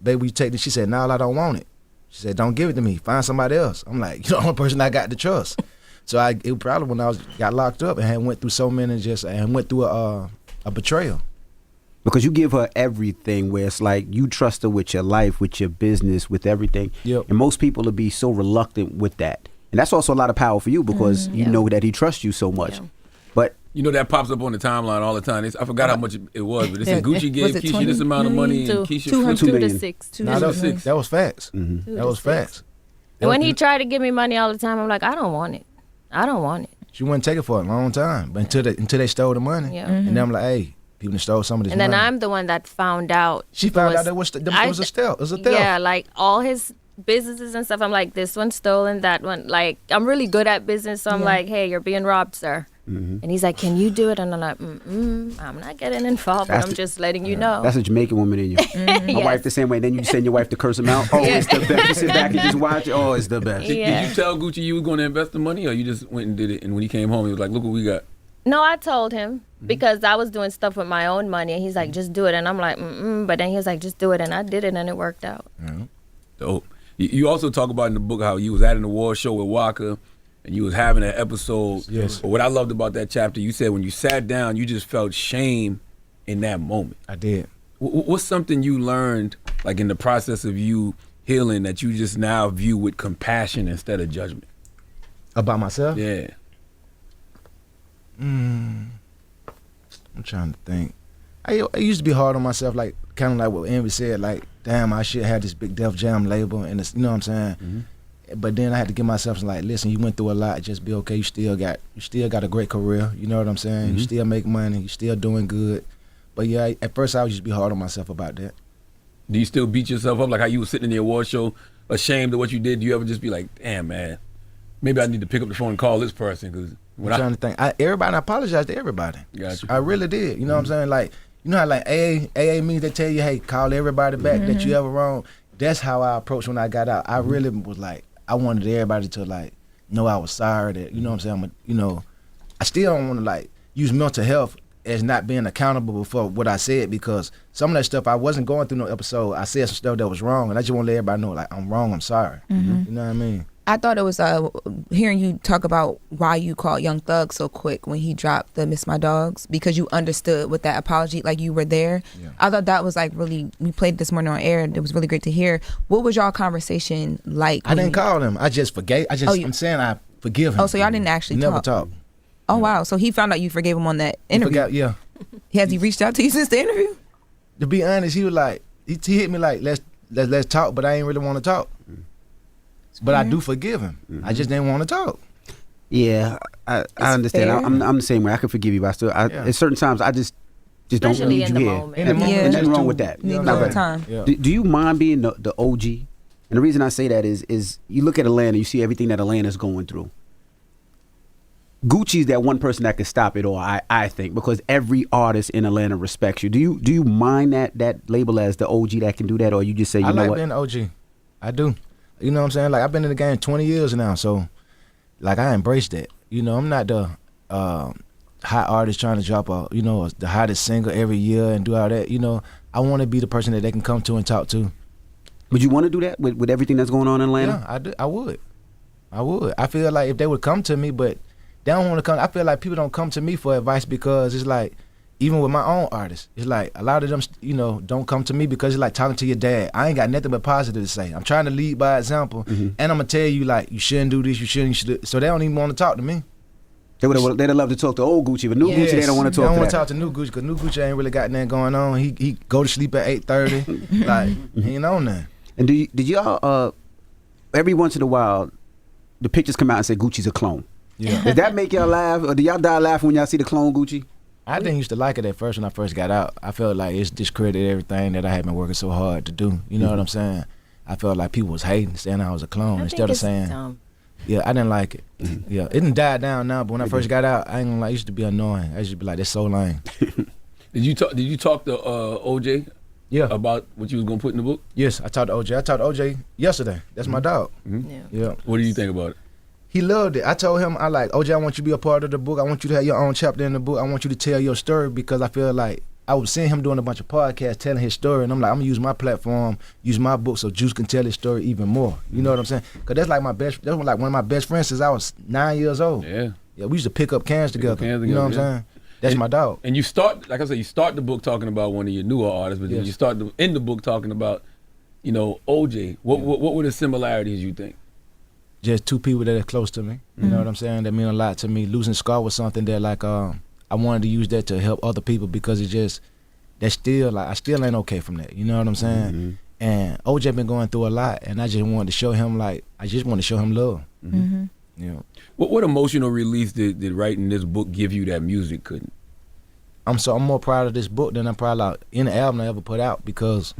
A: baby, you take this. She said, no, I don't want it. She said, don't give it to me. Find somebody else. I'm like, you're the only person I got to trust. So it probably when I got locked up and had went through so many and went through a betrayal.
C: Because you give her everything where it's like you trust her with your life, with your business, with everything. Yep. And most people will be so reluctant with that. And that's also a lot of power for you because you know that he trusts you so much. Yeah. But
D: you know that pops up on the timeline all the time. I forgot how much it was, but it said Gucci gave Keyshia this amount of money and Keyshia
E: 2 to 6.
A: That was facts. That was facts.
E: And when he tried to give me money all the time, I'm like, I don't want it. She wouldn't take it for a long time, but until they stole the money. Yeah. And then I'm like, hey, people stole some of this money. And then I'm the one that found out.
A: She found out it was a theft. It was a theft.
E: Yeah, like all his businesses and stuff. I'm like, this one's stolen, that one. Like, I'm really good at business, so I'm like, hey, you're being robbed, sir. And he's like, can you do it? And I'm like, I'm not getting involved, but I'm just letting you know.
C: That's a Jamaican woman in you. My wife the same way. Then you send your wife to curse him out. Oh, it's the best. You sit back and just watch. Oh, it's the best.
D: Did you tell Gucci you were going to invest the money, or you just went and did it? And when he came home, he was like, look what we got.
E: No, I told him because I was doing stuff with my own money, and he's like, just do it. And I'm like, but then he was like, just do it. And I did it, and it worked out.
D: Dope. You also talk about in the book how you was at an award show with Waka, and you was having an episode.
A: Yes.
D: But what I loved about that chapter, you said when you sat down, you just felt shame in that moment.
A: I did.
D: What's something you learned, like in the process of you healing, that you just now view with compassion instead of judgment?
A: About myself?
D: Yeah.
A: I'm trying to think. I used to be hard on myself, like kind of like what Envy said, like, damn, I should have this big Def Jam label, and it's, you know what I'm saying? But then I had to give myself some, like, listen, you went through a lot, just be okay. You still got a great career, you know what I'm saying? You still make money, you still doing good. But yeah, at first I would just be hard on myself about that.
D: Do you still beat yourself up, like how you was sitting in the award show, ashamed of what you did? Do you ever just be like, damn, man, maybe I need to pick up the phone and call this person? Because
A: I'm trying to think. I apologize to everybody.
D: Gotcha.
A: I really did. You know what I'm saying? Like, you know how like AA means they tell you, hey, call everybody back that you ever wrong. That's how I approached when I got out. I really was like, I wanted everybody to like know I was sorry that, you know what I'm saying, I still don't want to like use mental health as not being accountable for what I said, because some of that stuff I wasn't going through no episode. I said some stuff that was wrong, and I just want to let everybody know like I'm wrong, I'm sorry. You know what I mean?
F: I thought it was hearing you talk about why you called Young Thug so quick when he dropped the Miss My Dogs, because you understood with that apology, like you were there. Yeah. I thought that was like really, we played this morning on air, and it was really great to hear. What was y'all conversation like?
A: I didn't call him. I just forgave. I'm saying I forgive him.
F: Oh, so y'all didn't actually
A: never talk.
F: Oh, wow. So he found out you forgave him on that interview.
A: Yeah.
F: Has he reached out to you since the interview?
A: To be honest, he was like, he hit me like, let's talk, but I ain't really want to talk. But I do forgive him. I just didn't want to talk.
C: Yeah, I understand. I'm the same way. I can forgive you, but at certain times I just don't need you here.
A: There's
C: nothing wrong with that.
F: Time.
C: Yeah. Do you mind being the OG? And the reason I say that is you look at Atlanta, you see everything that Atlanta's going through. Gucci's that one person that can stop it all, I think, because every artist in Atlanta respects you. Do you mind that label as the OG that can do that, or you just say, you know what?
A: I like being OG. I do. You know what I'm saying? Like, I've been in the game 20 years now, so like I embrace that. I'm not the hot artist trying to drop the hottest single every year and do all that. I want to be the person that they can come to and talk to.
C: Would you want to do that with everything that's going on in Atlanta?
A: Yeah, I do. I would. I feel like if they would come to me, but they don't want to come. I feel like people don't come to me for advice, because it's like, even with my own artists, it's like a lot of them, don't come to me because it's like talking to your dad. I ain't got nothing but positive to say. I'm trying to lead by example, and I'm gonna tell you like, you shouldn't do this, you should. So they don't even want to talk to me.
C: They'd love to talk to old Gucci, but new Gucci they don't want to talk.
A: They don't want to talk to new Gucci, because new Gucci ain't really got nothing going on. He go to sleep at 8:30, like he ain't on that.
C: And did y'all every once in a while the pictures come out and say Gucci's a clone? Yeah. Does that make y'all laugh, or do y'all die laughing when y'all see the clone Gucci?
A: I didn't used to like it at first when I first got out. I felt like it's discredited everything that I had been working so hard to do. You know what I'm saying? I felt like people was hating, saying I was a clone instead of saying. Dumb. Yeah, I didn't like it. Yeah, it didn't die down now, but when I first got out, I ain't gonna lie, it used to be annoying. I used to be like, that's so lame.
D: Did you talk to OJ? Yeah. About what you was gonna put in the book?
A: Yes, I talked to OJ. I talked to OJ yesterday. That's my dog. Yeah.
D: What do you think about it?
A: He loved it. I told him, OJ, I want you to be a part of the book. I want you to have your own chapter in the book. I want you to tell your story, because I feel like I was seeing him doing a bunch of podcasts telling his story, and I'm like, I'm gonna use my platform, use my book, so Juice can tell his story even more. You know what I'm saying? Because that's like one of my best friends since I was 9 years old. Yeah, we used to pick up cans together. You know what I'm saying? That's my dog.
D: And you start the book talking about one of your newer artists, but then you start in the book talking about, OJ. What were the similarities you think?
A: Just two people that are close to me. You know what I'm saying? That mean a lot to me. Losing Scar was something that like I wanted to use that to help other people, because I still ain't okay from that. You know what I'm saying? And OJ been going through a lot, and I just wanted to show him love.
D: What emotional release did writing this book give you that music couldn't?
A: I'm more proud of this book than I'm proud of any album I ever put out, because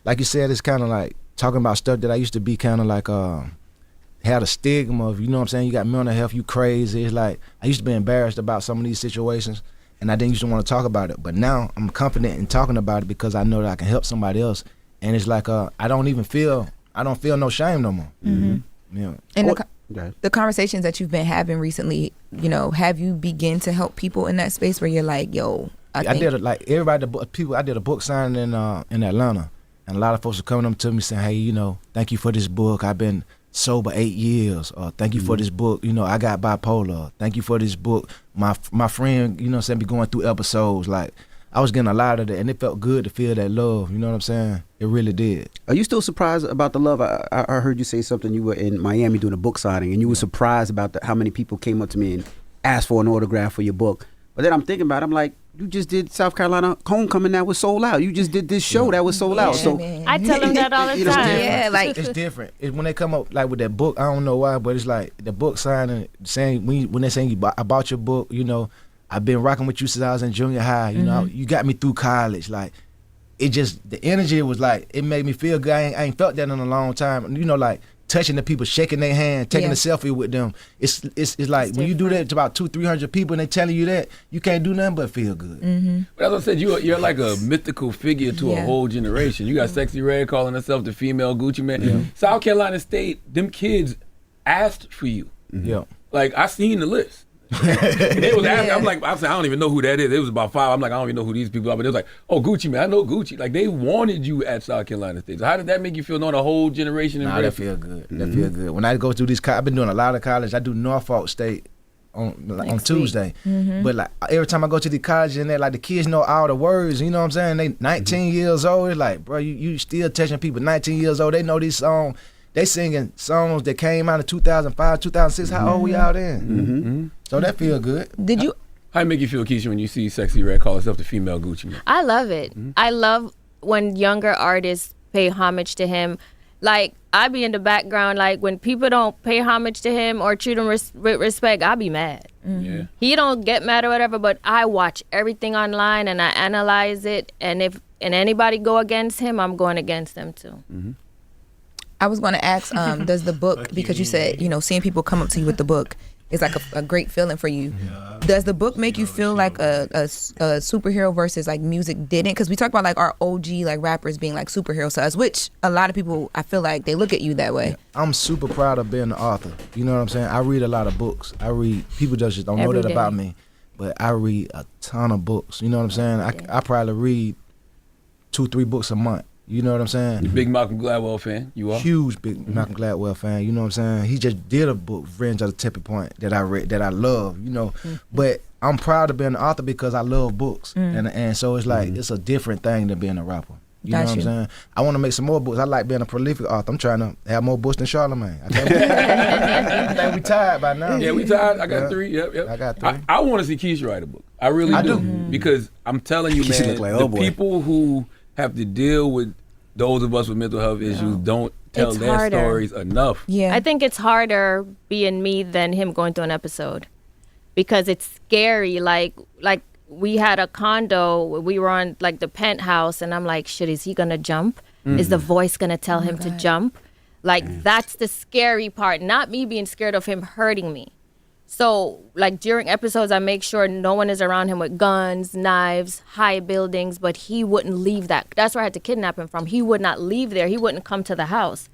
A: like you said, it's kind of like talking about stuff that I used to be kind of like had a stigma of, you know what I'm saying, you got mental health, you crazy. It's like I used to be embarrassed about some of these situations, and I didn't used to want to talk about it, but now I'm confident in talking about it because I know that I can help somebody else, and it's like I don't feel no shame no more. Yeah.
F: And the conversations that you've been having recently, have you begin to help people in that space where you're like, yo, I did
A: I did a book signing in Atlanta, and a lot of folks are coming up to me saying, hey, thank you for this book. I've been sober 8 years, or thank you for this book, I got bipolar, thank you for this book, my friend, be going through episodes. Like, I was getting a lot of that, and it felt good to feel that love, you know what I'm saying? It really did.
C: Are you still surprised about the love? I heard you say something, you were in Miami doing a book signing, and you were surprised about how many people came up to me and asked for an autograph for your book. But then I'm thinking about it, I'm like, you just did South Carolina Homecoming that was sold out. You just did this show that was sold out. So
E: I tell them that all the time.
A: Yeah, like it's different. When they come up like with that book, I don't know why, but it's like the book signing, saying when they're saying I bought your book, I've been rocking with you since I was in junior high. You got me through college. Like, it just, the energy was like, it made me feel good. I ain't felt that in a long time. Like touching the people, shaking their hand, taking
F: Yeah.
A: a selfie with them. It's like when you do that to about 200-300 people and they telling you that, you can't do nothing but feel good.
D: But as I said, you're like a mythical figure to a
F: Yeah.
D: whole generation. You got Sexy Red calling herself the female Gucci Man. South Carolina State, them kids asked for you.
A: Yeah.
D: Like, I seen the list. They was asking, I'm like, I said, I don't even know who that is. It was about 5. I'm like, I don't even know who these people are. But they was like, oh, Gucci Man, I know Gucci. Like, they wanted you at South Carolina State. So how did that make you feel knowing a whole generation?
A: Nah, that feel good. That feel good. When I go through these, I've been doing a lot of college. I do Norfolk State on Tuesday. But like every time I go to the college and like the kids know all the words, you know what I'm saying? They 19 years old. It's like, bro, you still touching people 19 years old. They know these songs. They singing songs that came out in 2005, 2006. How old we out then? So that feel good.
F: Did you?
D: How it make you feel, Keyshia, when you see Sexy Red call herself the female Gucci Man?
E: I love it. I love when younger artists pay homage to him. Like, I be in the background, like, when people don't pay homage to him or treat him with respect, I be mad.
D: Yeah.
E: He don't get mad or whatever, but I watch everything online and I analyze it. And if anybody go against him, I'm going against them too.
F: I was going to ask, does the book, because you said, seeing people come up to you with the book is like a great feeling for you. Does the book make you feel like a superhero versus like music didn't? Because we talk about like our OG like rappers being like superheroes to us, which a lot of people, I feel like they look at you that way.
A: I'm super proud of being an author. You know what I'm saying? I read a lot of books. People just don't know
E: Every
A: that
E: day.
A: about me. But I read a ton of books. You know what I'm saying? I probably read 2-3 books a month. You know what I'm saying?
D: You big Malcolm Gladwell fan? You are?
A: Huge big Malcolm Gladwell fan. You know what I'm saying? He just did a book, Revenge of the Tipping Point, that I read, that I love. You know, but I'm proud of being an author because I love books, and so it's like it's a different thing than being a rapper. You know what I'm saying? I want to make some more books. I like being a prolific author. I'm trying to have more books than Charlamagne. I think we tired by now.
D: Yeah, we tired. I got 3. Yep.
A: I got 3.
D: I want to see Keyshia write a book. I really do. Because I'm telling you,
C: Keyshia
D: man,
C: look like,
D: the
C: oh boy.
D: people who have to deal with those of us with mental health issues don't tell
E: It's
D: their
E: harder.
D: stories enough.
F: Yeah.
E: I think it's harder being me than him going through an episode because it's scary. Like we had a condo, we were on like the penthouse, and I'm like, shit, is he gonna jump? Is the voice gonna tell him to jump? Like that's the scary part, not me being scared of him hurting me. So like during episodes, I make sure no one is around him with guns, knives, high buildings, but he wouldn't leave that. That's where I had to kidnap him from. He would not leave there. He wouldn't come to the house.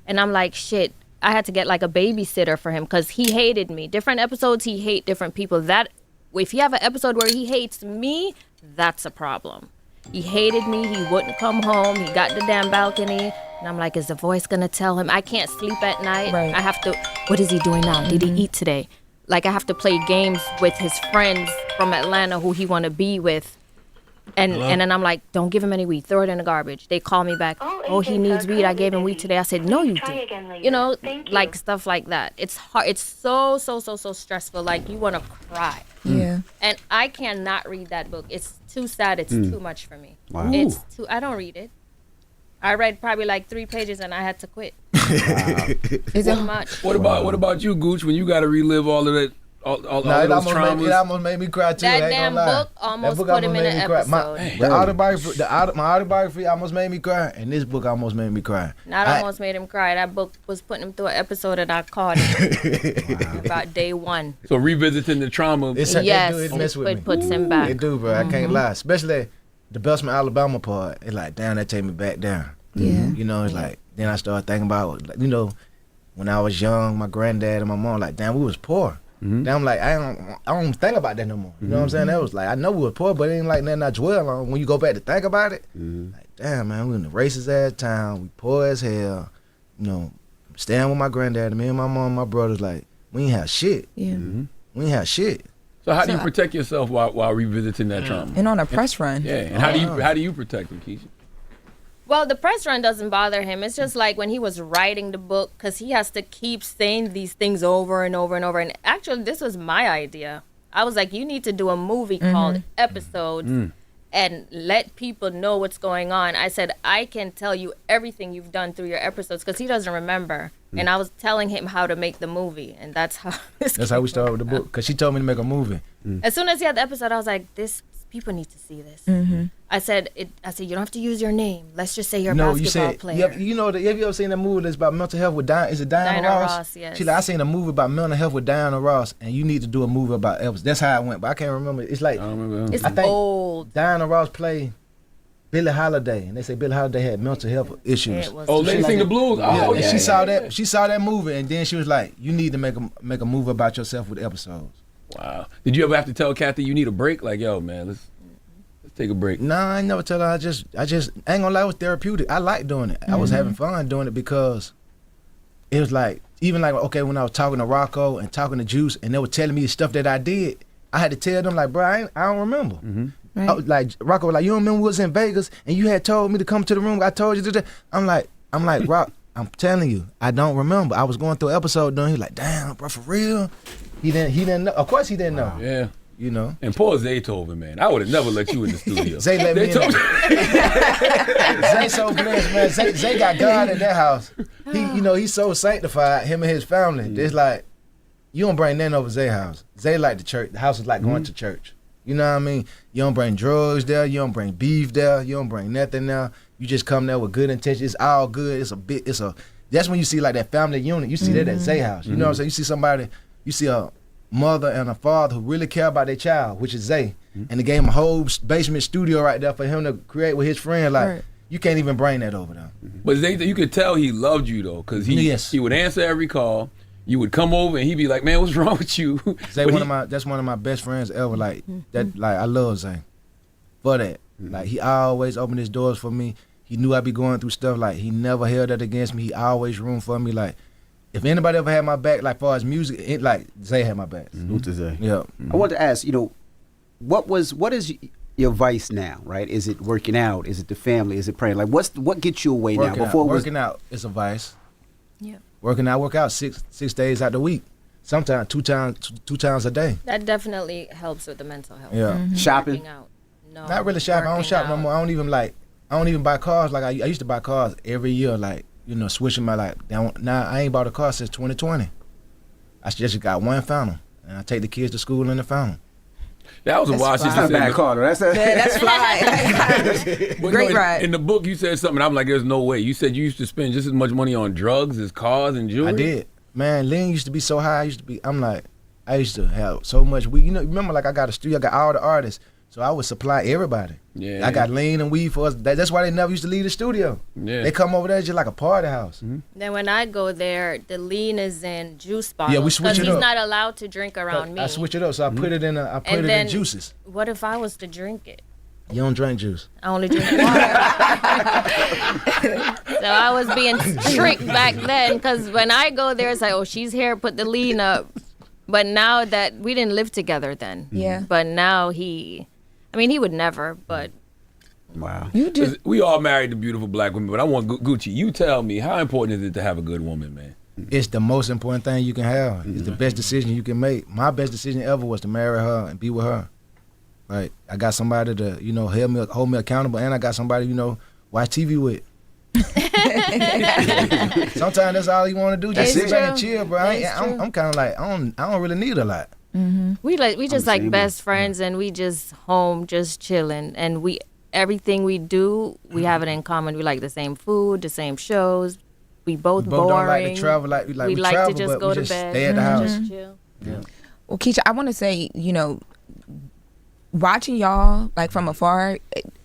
E: And I'm like, shit, I had to get like a babysitter for him because he hated me. Different episodes, he hate different people. That if you have an episode where he hates me, that's a problem. He hated me. He wouldn't come home. He got the damn balcony. And I'm like, is the voice going to tell him? I can't sleep at night.
F: Right.
E: I have to, what is he doing now? Did he eat today? Like, I have to play games with his friends from Atlanta who he want to be with. And then I'm like, don't give him any weed. Throw it in the garbage. They call me back. Oh, he needs weed. I gave him weed today. I said, no, you didn't. You know, like stuff like that. It's hard. It's so stressful. Like, you want to cry.
F: Yeah.
E: And I cannot read that book. It's too sad. It's too much for me.
C: Wow.
E: It's too. I don't read it. I read probably like 3 pages and I had to quit.
F: Is
E: Too
F: it
E: much.
D: What about you, Gooch, when you got to relive all of that, all
A: Nah,
D: of those traumas?
A: it almost made me cry too.
E: That
A: I ain't
E: damn
A: gonna lie.
E: book almost
A: That book
E: put him in
A: made
E: an
A: me cry.
E: episode.
A: My autobiography almost made me cry, and this book almost made me cry.
E: Not almost made him cry. That book was putting him through an episode and I caught him about day 1.
D: So revisiting the trauma.
E: Yes,
A: it mess with me.
E: it puts him back.
A: It do, bro. I can't lie. Especially the Beltsman, Alabama part. It's like, damn, that take me back down.
F: Yeah.
A: You know, it's like, then I started thinking about, like, you know, when I was young, my granddad and my mom, like, damn, we was poor. Then I'm like, I don't think about that no more. You know what I'm saying? That was like, I know we were poor, but it ain't like nothing I dwell on. When you go back to think about it, like, damn, man, we in the racist ass town, we poor as hell. You know, staying with my granddad, and me and my mom, and my brothers, like, we ain't have shit.
F: Yeah.
A: We ain't have shit.
D: So how do you protect yourself while revisiting that trauma?
F: And on a press run.
D: Yeah, and how do you protect them, Keyshia?
E: Well, the press run doesn't bother him. It's just like when he was writing the book, because he has to keep saying these things over and over and over. And actually, this was my idea. I was like, you need to do a movie called Episodes and let people know what's going on. I said, I can tell you everything you've done through your episodes, because he doesn't remember. And I was telling him how to make the movie. And that's how
A: That's how we started with the book, because she told me to make a movie.
E: As soon as he had the episode, I was like, people need to see this. I said, you don't have to use your name. Let's just say you're a
A: No,
E: basketball
A: you said,
E: player.
A: Yep, you know, have you ever seen that movie that's about mental health with Diana? Is it Diana Ross?
E: Yes.
A: She like, I seen a movie about mental health with Diana Ross, and you need to do a movie about Elvis. That's how I went, but I can't remember. It's like,
D: I don't remember.
E: It's
A: I think
E: old.
A: Diana Ross played Billie Holiday, and they say Billie Holiday had mental health issues.
E: It was
D: Oh, Lady Sing the Blues. Oh,
A: and
D: yeah.
A: she saw that. She saw that movie, and then she was like, "You need to make a movie about yourself with episodes."
D: Wow. Did you ever have to tell Kathy you need a break? Like, yo, man, let's take a break.
A: Nah, I ain't never tell her. I just ain't gonna lie, it was therapeutic. I like doing it. I was having fun doing it because it was like, even like, okay, when I was talking to Rocco and talking to Juice, and they were telling me the stuff that I did, I had to tell them like, bro, I don't remember.
F: Right.
A: I was like, Rocco was like, you don't remember we was in Vegas and you had told me to come to the room. I told you to do that. I'm like, Rock, I'm telling you, I don't remember. I was going through an episode doing. He's like, damn, bro, for real. He didn't know. Of course he didn't know.
D: Yeah.
A: You know.
D: And poor Zaytoven, man. I would have never let you in the studio.
A: Zay let me in. Zay so blessed, man. Zay got God in that house. He's so sanctified, him and his family. It's like, you don't bring nothing over Zay's house. Zay like the church. The house is like going to church. You know what I mean? You don't bring drugs there. You don't bring beef there. You don't bring nothing there. You just come there with good intentions. It's all good. That's when you see like that family unit. You see that at Zay house. You know what I'm saying? You see a mother and a father who really care about their child, which is Zay. And they gave him a whole basement studio right there for him to create with his friend. Like, you can't even bring that over there.
D: But Zay, you could tell he loved you, though, because he would answer every call. You would come over and he'd be like, man, what's wrong with you?
A: Zay, that's one of my best friends ever. Like, I love Zay for that. Like, he always opened his doors for me. He knew I'd be going through stuff. Like, he never held that against me. He always room for me. Like, if anybody ever had my back, like, far as music, Zay had my back.
C: Salute to Zay.
A: Yeah.
C: I want to ask, what is your vice now, right? Is it working out? Is it the family? Is it praying? Like, what gets you away now?
A: Working out is a vice.
E: Yeah.
A: Work out 6 days out the week. Sometimes two times a day.
E: That definitely helps with the mental health.
A: Yeah.
C: Shopping?
E: Working out. No.
A: Not really shopping. I don't shop no more. I don't even buy cars. Like I used to buy cars every year. Like, switching my life. Now I ain't bought a car since 2020. I just got one Phantom, and I take the kids to school in the Phantom.
D: That was a wild shit.
C: That's not a bad car, though.
F: That's fly. Great ride.
D: In the book, you said something. I'm like, there's no way. You said you used to spend just as much money on drugs as cars and jewelry.
A: I did. Man, lean used to be so high. I used to have so much weed. Remember, like, I got a studio. I got all the artists. So I would supply everybody.
D: Yeah.
A: I got lean and weed for us. That's why they never used to leave the studio.
D: Yeah.
A: They come over there just like a party house.
E: Then when I go there, the lean is in juice bottles.
A: Yeah, we switch it
E: because
A: up.
E: he's not allowed to drink around me.
A: I switch it up, so I put it in. I put it in juices.
E: What if I was to drink it?
A: You don't drink juice.
E: I only drink water. So I was being tricked back then because when I go there, it's like, oh, she's here, put the lean up. But now that we didn't live together then.
F: Yeah.
E: But now he would never, but.
C: Wow.
D: We all married to beautiful black women, but I want Gucci. You tell me, how important is it to have a good woman, man?
A: It's the most important thing you can have. It's the best decision you can make. My best decision ever was to marry her and be with her. Right? I got somebody to, hold me accountable, and I got somebody, watch TV with. Sometimes that's all you want to do. Just sit back and chill, bro. I'm kind of like, I don't really need a lot.
E: We just like best friends, and we just home, just chilling, and everything we do, we have it in common. We like the same food, the same shows. We both boring.
A: Don't like to travel we
E: like
A: travel,
E: to just go to bed.
A: Stay at the house.
E: Just chill.
A: Yeah.
F: Well, Keyshia, I want to say, watching y'all like from afar,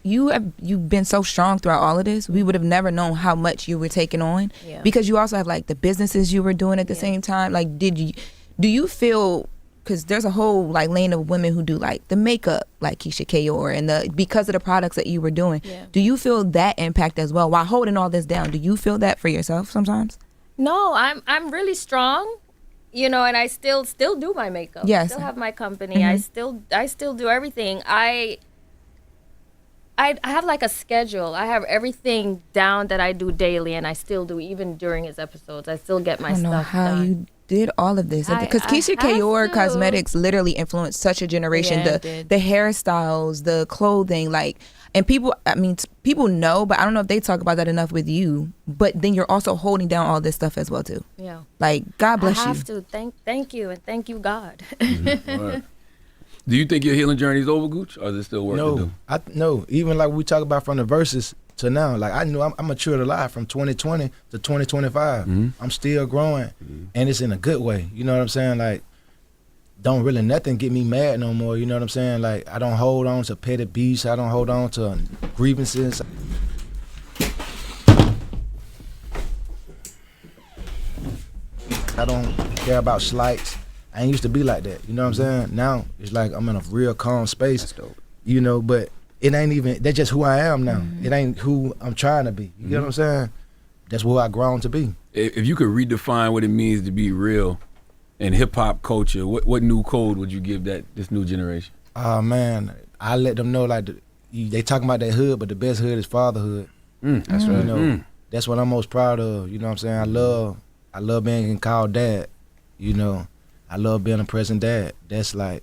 F: you've been so strong throughout all of this. We would have never known how much you were taking on because you also have like the businesses you were doing at the same time. Like, do you feel, because there's a whole like lane of women who do like the makeup, like Keyshia Kaoir, and because of the products that you were doing, do you feel that impact as well while holding all this down? Do you feel that for yourself sometimes?
E: No, I'm really strong. And I still do my makeup.
F: Yes.
E: I still have my company. I still do everything. I have like a schedule. I have everything down that I do daily, and I still do even during his episodes. I still get my stuff done.
F: I don't know how you did all of this because Keyshia Kaoir Cosmetics literally influenced such a generation.
E: Yeah,
F: the hairstyles, the clothing, like. And people know, but I don't know if they talk about that enough with you. But then you're also holding down all this stuff as well too. Yeah. Like, God bless you.
E: I have to thank you and thank you, God.
D: Right. Do you think your healing journey is over, Gooch, or is there still work to do?
A: No. Even like we talk about from the verses to now, like I knew I'm matured a lot from 2020 to 2025. I'm still growing, and it's in a good way. You know what I'm saying? Like, don't really nothing get me mad no more. You know what I'm saying? Like, I don't hold on to petty beefs. I don't hold on to grievances. I don't care about slights. I ain't used to be like that. You know what I'm saying? Now it's like I'm in a real calm space.
C: That's dope.
A: You know, but it ain't even, that's just who I am now. It ain't who I'm trying to be. You get what I'm saying? That's who I grown to be.
D: If you could redefine what it means to be real in hip hop culture, what new code would you give this new generation?
A: Man, I let them know like they talking about that hood, but the best hood is fatherhood.
C: That's right.
A: You know, that's what I'm most proud of. You know what I'm saying? I love being called dad. You know, I love being a present dad. That's like,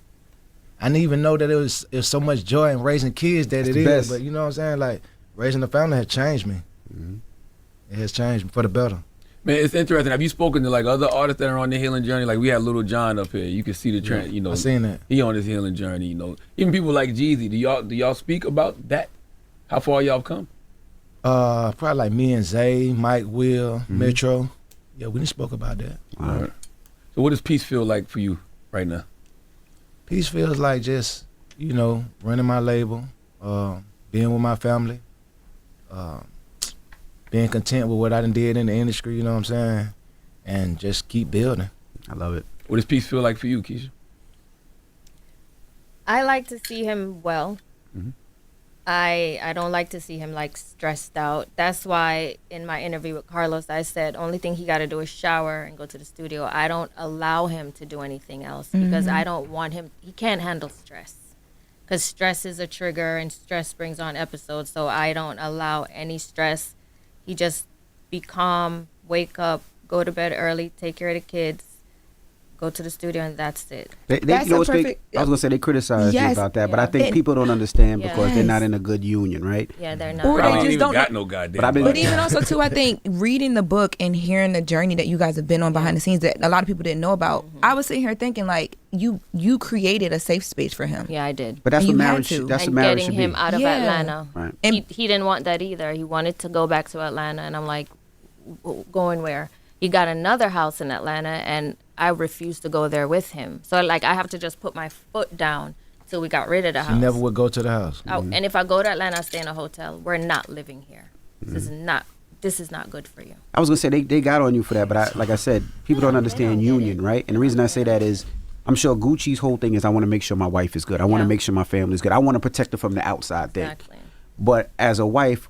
A: I didn't even know that it was so much joy in raising kids that it is.
C: Best.
A: But you know what I'm saying? Like, raising a family has changed me. It has changed me for the better.
D: Man, it's interesting. Have you spoken to like other artists that are on the healing journey? Like we had Little John up here. You can see the trend. You know,
A: I seen that.
D: He on his healing journey. You know, even people like Jeezy. Do y'all speak about that? How far y'all come?
A: Probably like me and Zay, Mike, Will, Metro. Yeah, we didn't spoke about that.
D: All right. So what does peace feel like for you right now?
A: Peace feels like just, you know, running my label, being with my family, being content with what I done did in the industry, you know what I'm saying? And just keep building.
C: I love it.
D: What does peace feel like for you, Keyshia?
E: I like to see him well. I don't like to see him like stressed out. That's why in my interview with Carlos, I said only thing he got to do is shower and go to the studio. I don't allow him to do anything else because I don't want him. He can't handle stress because stress is a trigger and stress brings on episodes. So I don't allow any stress. He just be calm, wake up, go to bed early, take care of the kids, go to the studio, and that's it.
F: That's
C: you know,
F: a perfect.
C: I was gonna say they criticize you
F: Yes.
C: about that, but
E: Yeah.
C: I think people don't understand because they're
F: Yes.
C: not in a good union, right?
E: Yeah, they're not.
F: Or they
D: Probably ain't
F: just
D: even
F: don't-
D: got no goddamn.
C: But I've been-
F: But even also too, I think reading the book and hearing the journey that you guys have been on behind the scenes that a lot of people didn't know about, I was sitting here thinking like you created a safe space for him.
E: Yeah, I did.
C: But that's
F: And
C: what
F: you had
C: marriage.
F: to.
C: That's what
E: And
C: marriage
E: getting
C: should
E: him
C: be.
E: out of
F: Yeah.
E: Atlanta.
C: Right.
F: And
E: He didn't want that either. He wanted to go back to Atlanta, and I'm like, going where? He got another house in Atlanta, and I refused to go there with him. So like I have to just put my foot down till we got rid of the
A: She
E: house.
A: never would go to the house.
E: And if I go to Atlanta, I stay in a hotel. We're not living here. This is not good for you.
C: I was gonna say they got on you for that, but like I said, people don't understand union, right? And the reason I say that is, I'm sure Gucci's whole thing is I want to make sure my wife is good. I want to
E: Yeah.
C: make sure my family is good. I want to protect her from the outside thing.
E: Exactly.
C: But as a wife,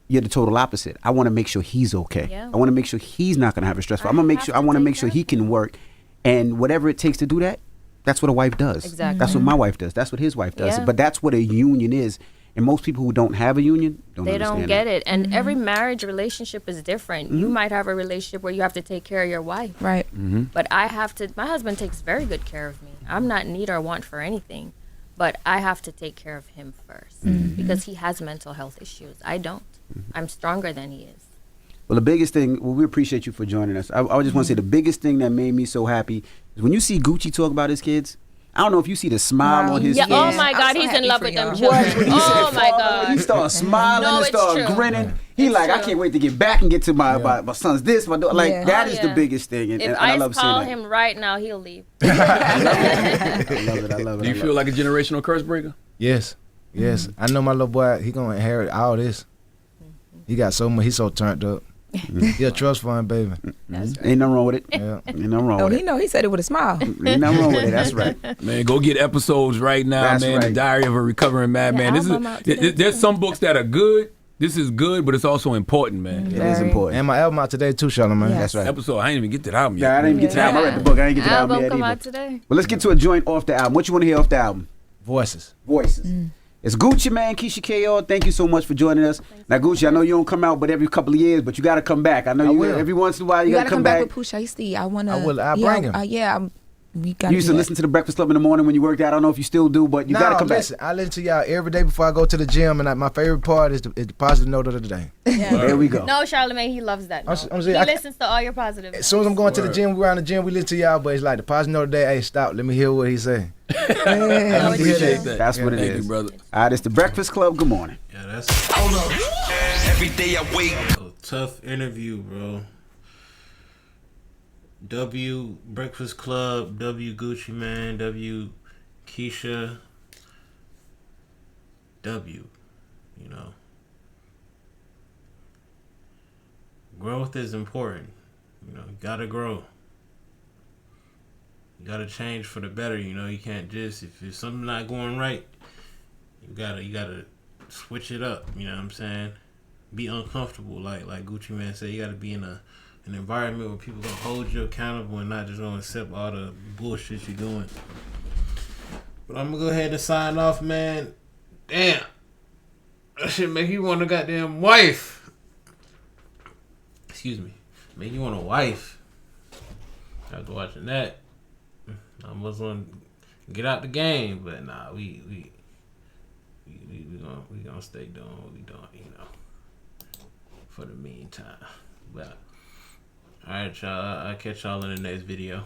C: you're the total opposite. I want to make sure he's okay.
E: Yeah.
C: I want to make sure he's not gonna have a stressful. I'm gonna make
E: have
C: sure.
E: to
C: I want to
E: take
C: make sure
E: care
C: he
E: of
C: can work, and whatever it takes to do that, that's what a wife does.
E: Exactly.
C: That's what my wife does. That's what his wife does.
E: Yeah.
C: But that's what a union is. And most people who don't have a union don't
E: They
C: understand
E: don't get it. And every marriage relationship is different. You might have a relationship where you have to take care of your wife.
F: Right.
E: But I have to, my husband takes very good care of me. I'm not in need or want for anything, but I have to take care of him first because he has mental health issues. I don't. I'm stronger than he is.
C: Well, the biggest thing, well, we appreciate you for joining us. I just want to say the biggest thing that made me so happy is when you see Gucci talk about his kids. I don't know if you see the smile on his
E: Yeah,
C: face.
E: oh my
F: I'm
E: God,
F: so
E: he's
F: happy
E: in love
F: for
E: with them
F: y'all.
E: children.
C: When he
E: Oh
C: said
E: my
C: father, he
E: God.
C: started smiling
E: No,
C: and
E: it's
C: started
E: true.
C: grinning. He
E: It's
C: like, I
E: true.
C: can't wait to get back and get to my son's this, my daughter. Like,
F: Yeah.
C: that
E: Oh,
C: is the
E: yeah.
C: biggest thing. And,
E: If
C: and I
E: I
C: love
E: call
C: seeing
E: him right now, he'll leave.
C: that. I love it. I love it.
D: Do you feel like a generational curse breaker?
A: Yes. I know my little boy, he gonna inherit all this. He got so much, he's so turned up. He a trust fund baby.
C: Ain't nothing wrong with it.
A: Yeah.
C: Ain't nothing wrong
F: Oh,
C: with
F: he
C: it.
F: know. He said it with a smile.
C: Ain't nothing wrong with it. That's right.
D: Man, go get episodes right now,
C: That's
D: man. The
C: right.
D: Diary of a Recovering Madman. This
E: album out
D: is
E: today,
D: there's
E: too.
D: some books that are good. This is good, but it's also important, man.
C: It is
F: Very.
C: important.
A: And my album out today too, Charlamagne.
F: Yes.
C: That's right.
D: Episode, I ain't even get to the album
C: Yeah, I
D: yet.
C: didn't get to the album. I read the book. I didn't get to the album
E: Album
C: yet
E: come
C: either.
E: out today.
C: Well, let's get to a joint off the album. What you want to hear off the album?
A: Voices.
C: Voices. It's Gucci, man. Keyshia Kaoir. Thank you so much for joining us. Now, Gucci, I know you don't come out but every couple of years, but you got to come back. I know
A: I
C: you
A: will.
C: every once in a while you
F: You
C: got
F: gotta
C: to
F: come back
C: back.
F: with Pusha T. I wanna.
A: I will. I'll
F: yeah,
A: bring him.
F: Yeah, we got.
C: You used to listen to the Breakfast Club in the morning when you worked out. I don't know if you still do, but you gotta come
A: listen, I listen to y'all every day before I go to the gym, and my favorite part is the positive note of the day.
E: Yeah.
C: There we go.
E: No, Charlamagne, he loves that.
A: I'm saying,
E: he listens to all your positive.
A: As soon as I'm going to the gym, we're around the gym, we listen to y'all, but it's like the positive note of the day. Hey, stop, let me hear what he say.
D: I appreciate that.
C: That's what it
D: Thank
C: is.
D: you, brother.
C: All right, it's the Breakfast Club. Good morning.
B: Yeah, that's
G: Hold up. Every day I wake.
B: a tough interview, bro. W Breakfast Club, W Gucci Man, W Keyshia, W. You know, growth is important. You know, you gotta grow. You gotta change for the better. You know, you can't just if something not going right, you gotta switch it up. You know what I'm saying? Be uncomfortable, like Gucci Man said. You gotta be in an environment where people gonna hold you accountable and not just gonna accept all the bullshit you're doing. But I'm gonna go ahead and sign off, man. Damn, that shit make you want a goddamn wife. Excuse me, make you want a wife. After watching that, I almost want to get out the game, but nah, we gonna stay doing what we doing, you know, for the meantime. But all right, y'all. I'll catch y'all in the next video.